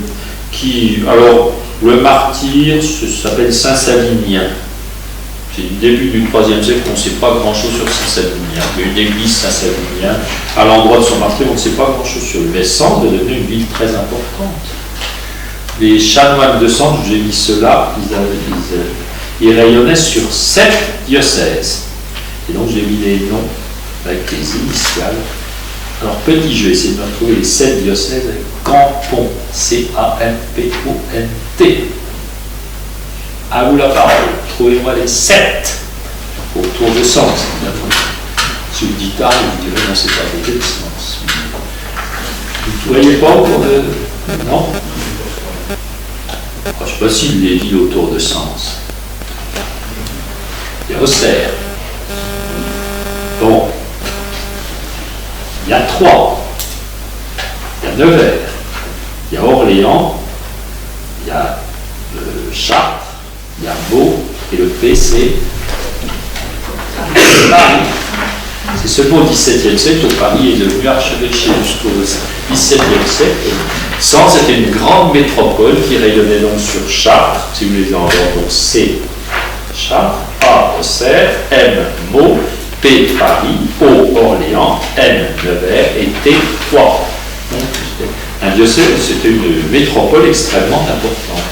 [SPEAKER 2] alors, le martyr s'appelle Saint-Savinien. C'est le début du IIIe siècle, on ne sait pas grand-chose sur Saint-Savinien. Il y a une église Saint-Savinien, à l'endroit de son martyr, on ne sait pas grand-chose sur lui. Mais Sens est devenu une ville très importante. Les chanoines de Sens, j'ai mis cela, ils rayonnaient sur 7 diocèses. Et donc j'ai mis les noms avec les initiales. Alors petit, je vais essayer de me retrouver les 7 diocèses avec Campon, C-A-M-P-O-N-T. À vous la parole, trouvez-moi les 7 autour de Sens. Si vous dites tard, vous direz non, c'est pas à côté de Sens. Vous ne voyez pas autour de. Non? Je ne sais pas s'il les villes autour de Sens. Il y a Auxerre. Bon. il y a Troyes, il y a Nevers, il y a Orléans, il y a Chartres, il y a Meaux, et le P, c'est Paris. C'est seulement au XVIIe siècle que Paris est devenu archevêché jusqu'au XVIIe siècle. Sens était une grande métropole qui rayonnait donc sur Chartres, si vous les entendez, donc C, Chartres, A, Auxerre, M, Meaux, P, Paris, O, Orléans, N, Nevers et T, Troyes. Donc, un diocèse, c'était une métropole extrêmement importante.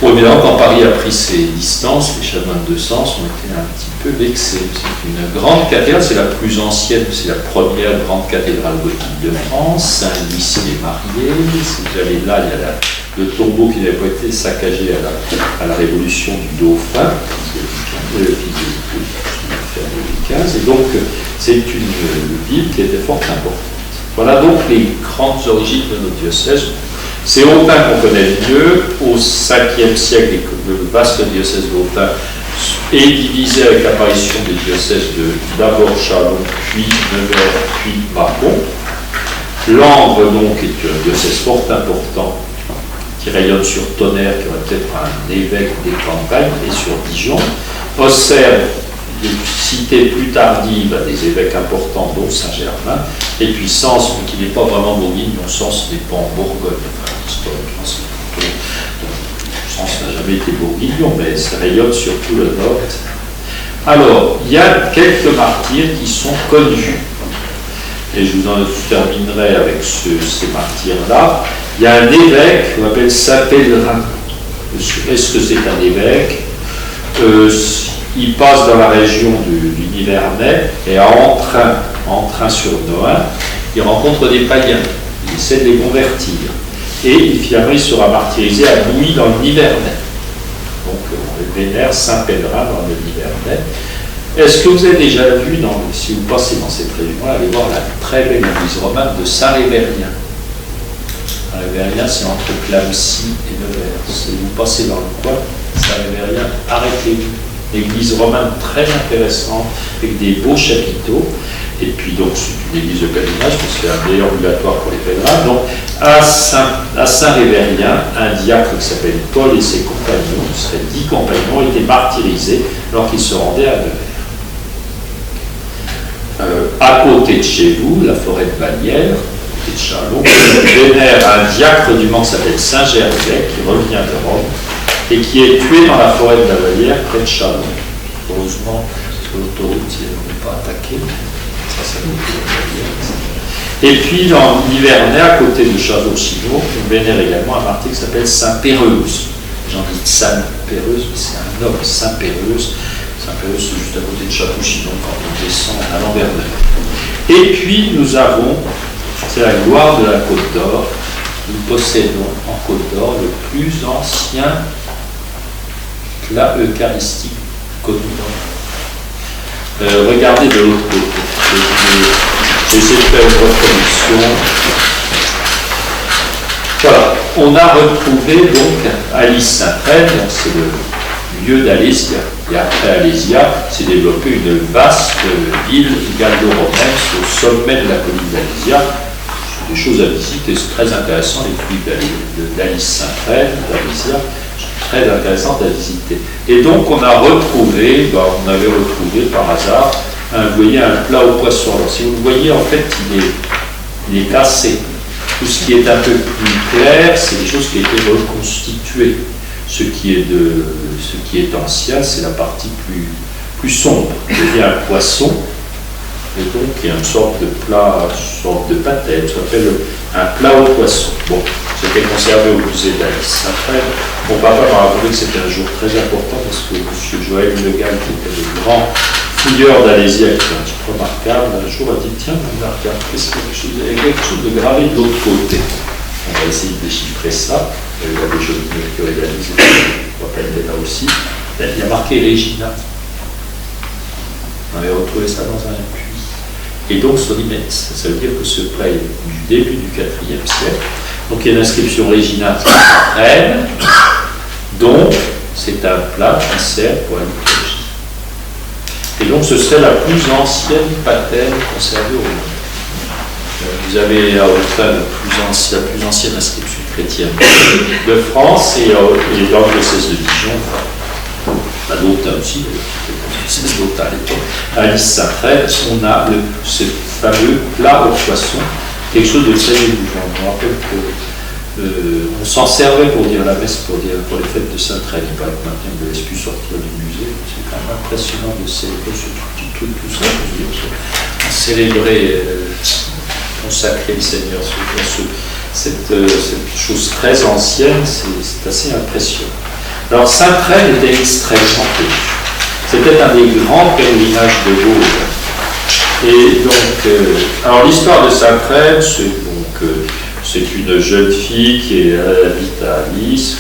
[SPEAKER 2] Bon, évidemment, quand Paris a pris ses distances, les chanoines de Sens ont été un petit peu vexés. C'est une grande cathédrale, c'est la plus ancienne, c'est la première grande cathédrale gothique de France. Saint-Louis s'y est marié. Si vous allez là, il y a le tombeau qui n'avait pas été saccagé à la Révolution du Dauphin, le fils de Louis XV. Et donc, c'est une ville qui était fort importante. Voilà donc les grandes origines de notre diocèse. C'est Autun qu'on connaît mieux. Au 5e siècle, le vaste diocèse d'Autun est divisé avec l'apparition des diocèses d'abord Châlons, puis Nevers, puis Mâcon. Langres, donc, est un diocèse fort important qui rayonne sur Tonnerre, qui aurait peut-être un évêque des campagnes, et sur Dijon. Auxerre, des cités plus tardives, des évêques importants, dont Saint-Germain, et puis Sens, qui n'est pas vraiment bourguignon, Sens n'est pas en Bourgogne. Historiquement, Sens n'a jamais été bourguignon, mais ça rayonne sur tout le nord. Alors, il y a quelques martyrs qui sont connus, et je vous en terminerai avec ces martyrs-là. Il y a un évêque qu'on appelle Saint-Pèlerin. Est-ce que c'est un évêque? Il passe dans la région du Nivernais et en train sur Nohain, il rencontre des païens, il essaie de les convertir. Et finalement, il sera martyrisé à Bouilly dans le Nivernais. Donc, on le vénère Saint-Pèlerin dans le Nivernais. Est-ce que vous avez déjà vu, si vous passez dans cette région-là, allez voir la très belle église romane de Saint-Révérien. Saint-Révérien, c'est entre Clamecy et Nevers. Si vous passez dans le coin, Saint-Révérien, arrêtez-vous. Église romane très intéressante, avec des beaux chapiteaux. Et puis, donc, c'est une église de pèlerinage, parce que c'est un meilleur obligatoire pour les pèlerins. Donc, à Saint-Révérien, un diacre qui s'appelle Paul et ses compagnons, ce serait 10 compagnons, ont été martyrisés alors qu'ils se rendaient à Nevers. À côté de chez vous, la forêt de Vallière, à côté de Châlons, vénère un diacre du Mans qui s'appelle Saint-Gervais, qui revient de Rome, et qui est tué dans la forêt de la Vallière, près de Châlons. Heureusement, sur l'autoroute, ils n'ont pas attaqué. Ça et puis, dans l'Hivernais, à côté de Château-Chinon, on vénère également un martyr qui s'appelle Saint-Péreuse. J'en dis Saint-Péreuse, mais c'est un homme, Saint-Péreuse. Saint-Péreuse, c'est juste à côté de Château-Chinon, quand on descend à Lamberville. Et puis, nous avons, c'est la gloire de la Côte d'Or. Nous possédons en Côte d'Or le plus ancien plat eucharistique connu dans le monde. Regardez de l'autre côté. J'essaie de faire une reproduction. Voilà, on a retrouvé donc Alice Sainte-Reine, c'est le lieu d'Alésia. Et après Alésia, s'est développée une vaste ville gallo-romaine au sommet de la colline d'Alésia. Des choses à visiter, c'est très intéressant, les puits d'Alice Sainte-Reine, d'Alésia. Très intéressante à visiter. Et donc on a retrouvé, on avait retrouvé par hasard, vous voyez, un plat au poisson. Alors si vous le voyez, en fait, il est cassé. Tout ce qui est un peu plus clair, c'est des choses qui ont été reconstituées. Ce qui est ancien, c'est la partie plus sombre. Vous voyez un poisson, et donc il y a une sorte de plat, une sorte de pâtette, ça s'appelle un plat au poisson. Bon, c'était conservé au musée d'Alice Sainte-Reine. Mon papa m'a rappelé que c'était un jour très important parce que M. Joël Le Gall, qui était le grand fouilleur d'Alésia, qui était un type remarquable, un jour a dit tiens, on a regardé, il y a quelque chose de gravé de l'autre côté. On va essayer de déchiffrer ça. Il y a des choses qui ont réalisé, papa était là aussi. Il y a marqué Regina. On avait retrouvé ça dans un puits. Et donc, Solimens, ça veut dire que ce plat est du début du IVe siècle. Donc, il y a une inscription Regina Reine, donc c'est un plat qui sert pour la liturgie. Et donc, ce serait la plus ancienne patène conservée au monde. Vous avez à Autun la plus ancienne inscription chrétienne de France et dans le diocèse de Dijon, d'Autun aussi, le diocèse d'Autun à l'époque, à Lys-Saint-Traine, on a ce fameux plat au poisson, quelque chose de très émouvant. Je me rappelle qu'on s'en servait pour dire la messe, pour les fêtes de Saint-Traine. Il paraît que maintenant, on ne laisse plus sortir du musée. C'est quand même impressionnant de célébrer ce petit truc, tout ça. On célébrait, consacrer le Seigneur, cette chose très ancienne, c'est assez impressionnant. Alors, Saint-Traine était extrêmement connue. C'était un des grands pèlerinages de Gaulle. Et donc, alors l'histoire de Saint-Traine, c'est une jeune fille qui habite à Lys,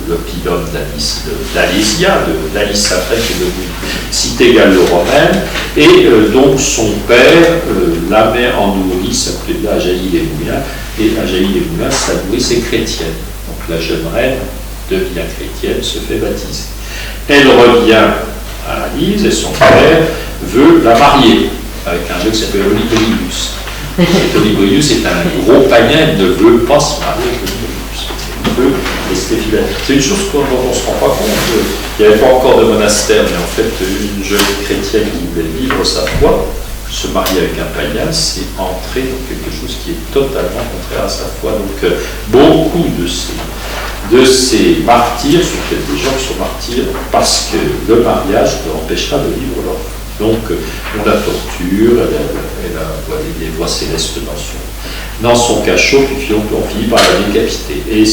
[SPEAKER 2] l'oppidum d'Alésia, d'Alice Saint-Traine, qui est devenue cité gallo-romaine, et donc son père la met en nourrice, s'appelait là Ajaï-les-Moulins, et Ajaï-les-Moulins, sa nourrice est chrétienne. Donc la jeune reine devient chrétienne, se fait baptiser. Elle revient à Lys et son père veut la marier avec un vieux qui s'appelle Olybrius. Cet Olybrius est un gros païen, il ne veut pas se marier avec Olybrius. Il veut rester fidèle. C'est une chose dont on ne se rend pas compte. Il n'y avait pas encore de monastère, mais en fait, une jeune chrétienne qui voulait vivre sa foi, se marier avec un païen, c'est entrer dans quelque chose qui est totalement contraire à sa foi. Donc, beaucoup de ces martyrs sont peut-être des gens qui sont martyrs parce que le mariage leur empêchera de vivre leur foi. Donc, on la torture, elle a des voix célestes dans son cachot, puis on finit par la décapiter. Et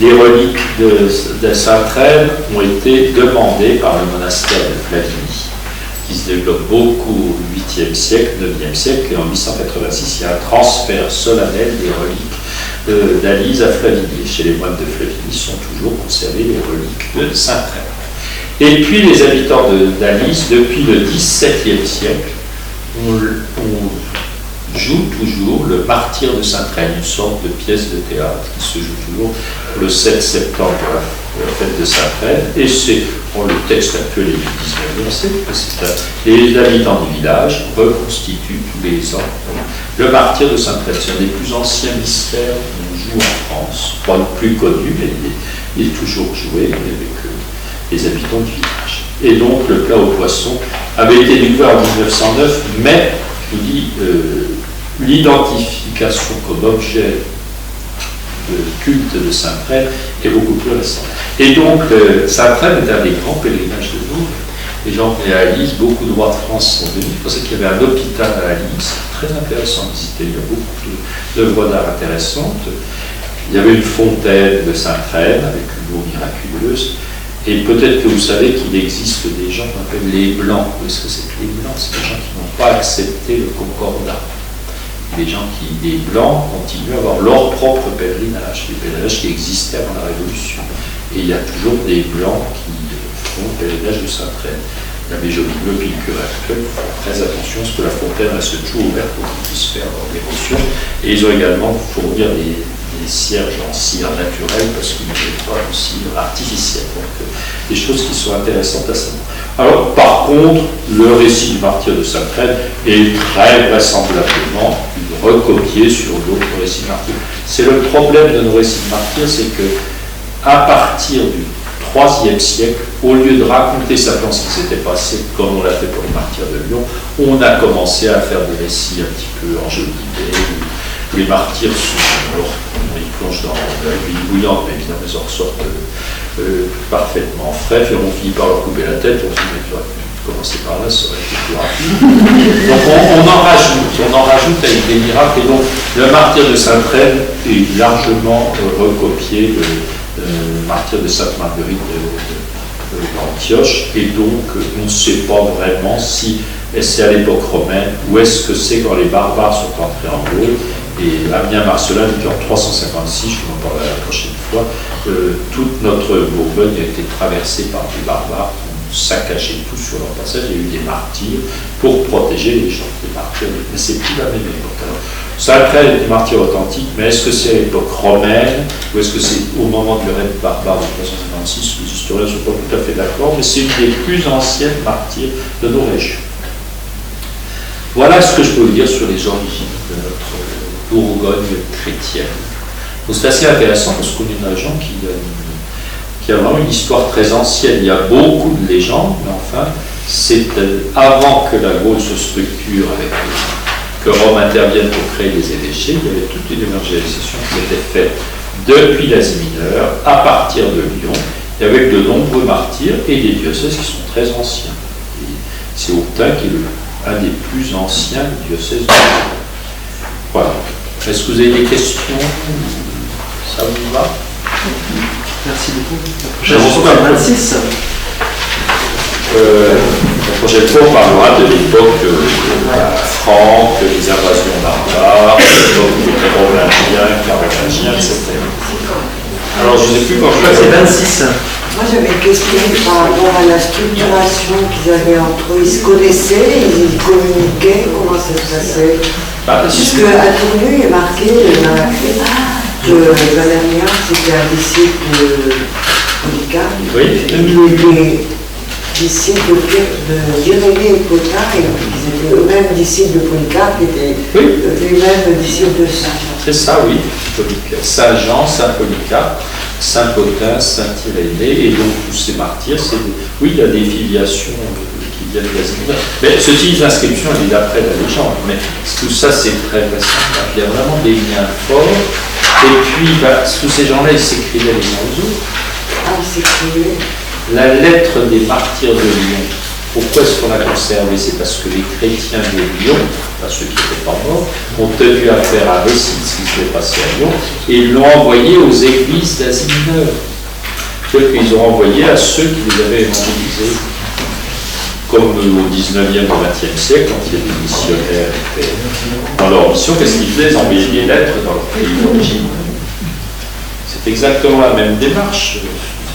[SPEAKER 2] les reliques de Saint-Traine ont été demandées par le monastère de Flavigny, qui se développe beaucoup au 8e siècle, 9e siècle, et en 886, il y a un transfert solennel des reliques d'Alyse à Flavigny. Chez les moines de Flavigny sont toujours conservées les reliques de Saint-Traine. Et puis les habitants d'Alyse, depuis le XVIIe siècle, on joue toujours le martyr de Saint-Traine, une sorte de pièce de théâtre qui se joue toujours le 7 septembre, la fête de Saint-Traine, et le texte actuel est du 19e siècle, les habitants du village reconstituent tous les ans le martyr de Saint-Traine. C'est un des plus anciens mystères qu'on joue en France, pas le plus connu, mais il est toujours joué avec les habitants du village. Et donc le plat au poisson avait été découvert en 1909, mais je vous dis, l'identification comme objet de culte de Saint-Traine est beaucoup plus récente. Et donc Saint-Traine est un des grands pèlerinages de nous. Les gens venaient à Lys, beaucoup de rois de France sont venus. Pour ça qu'il y avait un hôpital à Lys, très intéressant à visiter. Il y a beaucoup d'œuvres d'art intéressantes. Il y avait une fontaine de Saint-Traine avec une eau miraculeuse. Et peut-être que vous savez qu'il existe des gens qu'on appelle les Blancs. Où est-ce que c'est que les Blancs? C'est des gens qui n'ont pas accepté le concordat. Les Blancs continuent à avoir leur propre pèlerinage, les pèlerinages qui existaient avant la Révolution. Et il y a toujours des Blancs qui font le pèlerinage de Saint-Traine. L'abbé Jolivet, puis le curé actuel, font très attention à ce que la fontaine reste toujours ouverte pour qu'ils puissent faire leur dévotion. Et ils ont également fourni des cierges en cire naturelle parce qu'ils ne veulent pas de cire artificielle. Donc des choses qui sont intéressantes à savoir. Alors par contre, le récit du martyr de Saint-Traine est très vraisemblablement recopié sur d'autres récits de martyrs. C'est le problème de nos récits de martyrs, c'est que à partir du IIIe siècle, au lieu de raconter simplement ce qui s'était passé, comme on l'a fait pour les martyrs de Lyon, on a commencé à faire des récits un petit peu enjolivés, où les martyrs ils plongent dans la huile bouillante, mais évidemment ils en ressortent parfaitement frais, et on finit par leur couper la tête, on se dit, mais commencer par là, ça aurait été plus rapide. Donc on en rajoute avec des miracles, et donc le martyr de Saint-Traine est largement recopié le martyr de Sainte-Marguerite d'Antioche, et donc on ne sait pas vraiment si c'est à l'époque romaine ou est-ce que c'est quand les barbares sont entrés en Gaule. Et Ammien Marcelin dit qu'en 356, je vous en parlerai la prochaine fois, toute notre Bourgogne a été traversée par des barbares qui ont saccagé tout sur leur passage. Il y a eu des martyrs pour protéger les gens, des martyrs, mais c'est plus la même époque. Alors, Saint-Traine est des martyrs authentiques, mais est-ce que c'est à l'époque romaine ou est-ce que c'est au moment du règne barbare de 356? Les historiens ne sont pas tout à fait d'accord, mais c'est une des plus anciennes martyrs de nos régions. Voilà ce que je peux vous dire sur les origines de notre Bourgogne chrétienne. Donc c'est assez intéressant parce qu'on est une région qui a vraiment une histoire très ancienne. Il y a beaucoup de légendes, mais enfin, c'est avant que la Gaule se structure, que Rome intervienne pour créer les évêchés, il y avait toute une évangélisation qui était faite depuis l'Asie mineure, à partir de Lyon, et avec de nombreux martyrs et des diocèses qui sont très anciens. Et c'est Autun qui est un des plus anciens diocèses de Lyon. Voilà. Est-ce que vous avez des questions? Ça vous va?
[SPEAKER 1] Merci beaucoup.
[SPEAKER 2] Je
[SPEAKER 1] La
[SPEAKER 2] vous
[SPEAKER 1] prochaine fois,
[SPEAKER 2] en prie.
[SPEAKER 1] 26.
[SPEAKER 2] La prochaine fois, on parlera de l'époque franque, des invasions barbares, de l'époque des Carolingiens, etc. Alors, je ne sais plus quand je
[SPEAKER 1] C'est
[SPEAKER 2] fais.
[SPEAKER 1] 26.
[SPEAKER 5] Moi j'avais une question par rapport à la structuration qu'ils avaient entre eux. Ils se connaissaient, ils communiquaient, comment ça se passait? Puisque à Tournus, il est marqué dans la clé que Valérien c'était un disciple de Polycarpe.
[SPEAKER 2] Oui.
[SPEAKER 5] Il était disciple de Jérémie et Cotin, et ils étaient eux-mêmes disciples de Polycarpe, qui étaient lui-même disciples de Saint Jean.
[SPEAKER 2] C'est ça, oui. Saint Jean, Saint Polycarpe, Saint Cotin, Saint Irénée, et donc tous ces martyrs, oui, il y a des filiations qui viennent de l'Asie mineure. Mais ce type d'inscription, elle est d'après la légende, mais tout ça, c'est très récent. Il y a vraiment des liens forts, et puis, tous ces gens-là, ils s'écrivaient les uns aux autres.
[SPEAKER 5] Ah, c'est curieux.
[SPEAKER 2] La lettre des martyrs de Lyon, pourquoi est-ce qu'on l'a conservée? C'est parce que les chrétiens de Lyon, ceux qui n'étaient pas morts, ont tenu à faire un récit de ce qui s'est passé à Lyon et l'ont envoyé aux églises d'Asie mineure. C'est-à-dire qu'ils ont envoyé à ceux qui les avaient évangélisés. Comme au 19e ou 20e siècle, quand il y a des missionnaires qui étaient dans leur mission, qu'est-ce qu'ils faisaient? Ils envoyaient des lettres dans leur pays d'origine. C'est exactement la même démarche.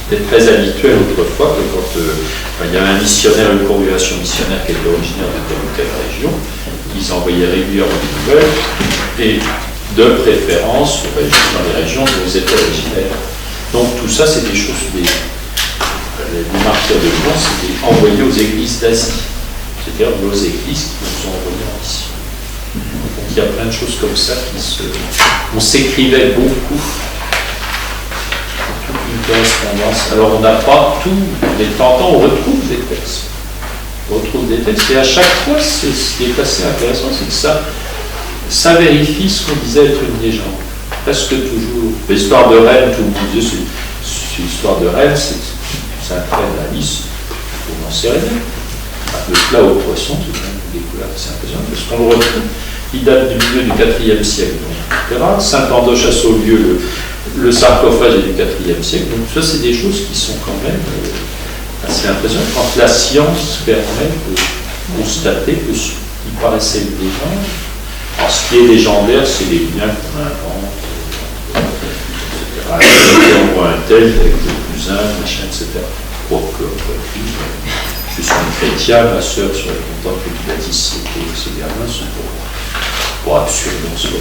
[SPEAKER 2] C'était très habituel autrefois que quand il y avait un missionnaire, une congrégation missionnaire qui était originaire de telle ou telle région, ils envoyaient régulièrement des nouvelles et de préférence dans les régions où ils étaient originaires. Donc tout ça, c'est des choses, les martyrs de Lyon, c'était envoyé aux églises d'Asie, c'est-à-dire aux églises qui nous ont envoyés en mission. Donc il y a plein de choses comme ça on s'écrivait beaucoup. Une correspondance. Alors on n'a pas tout, mais de temps en temps on retrouve des textes. On retrouve des textes et à chaque fois, ce qui est assez intéressant, c'est que ça vérifie ce qu'on disait être une légende. Presque toujours. L'histoire de Rennes, tout le monde disait c'est l'histoire de Rennes, c'est un trait de la liste, on n'en sait rien. Le plat au poisson, c'est quand même une découverte assez impressionnante, parce qu'on le retrouve. Il date du milieu du IVe siècle, etc. Saint-Andoche à Saulieu, le sarcophage est du IVe siècle. Donc ça, c'est des choses qui sont quand même assez impressionnantes. Quand la science permet de constater que ce qui paraissait une légende, alors ce qui est légendaire, c'est les liens qu'on invente, etc. On voit un tel avec le cousin, machin, etc. Quoique, je suis un chrétien, ma soeur serait contente que tu bâtisses ces gamins, sont pour absurde en soi.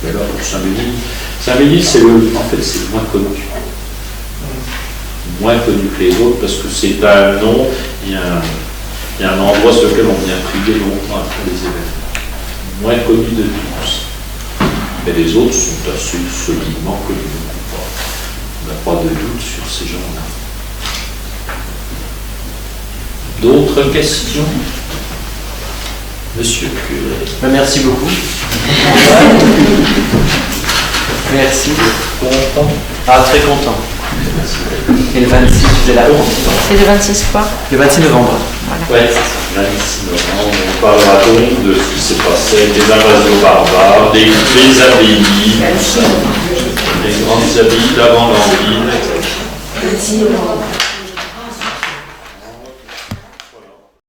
[SPEAKER 2] Mais alors pour Saint-Ménil, c'est le moins connu. Moins connu que les autres parce que c'est un nom, il y a un endroit sur lequel on vient prier longtemps après les événements. Moins connu de tous. Mais les autres sont assez solidement connus. On n'a pas de doute sur ces gens-là. D'autres questions? Monsieur le curé.
[SPEAKER 1] Merci beaucoup. Merci.
[SPEAKER 2] Content?
[SPEAKER 1] Ah, très content. Et le 26, c'est la honte.
[SPEAKER 6] C'est le 26 quoi?
[SPEAKER 1] Le 26 novembre.
[SPEAKER 2] Oui, lundi novembre, on parlera donc de ce qui s'est passé, des invasions barbares, des abbayes, les grandes abbayes d'avant l'Empire, etc.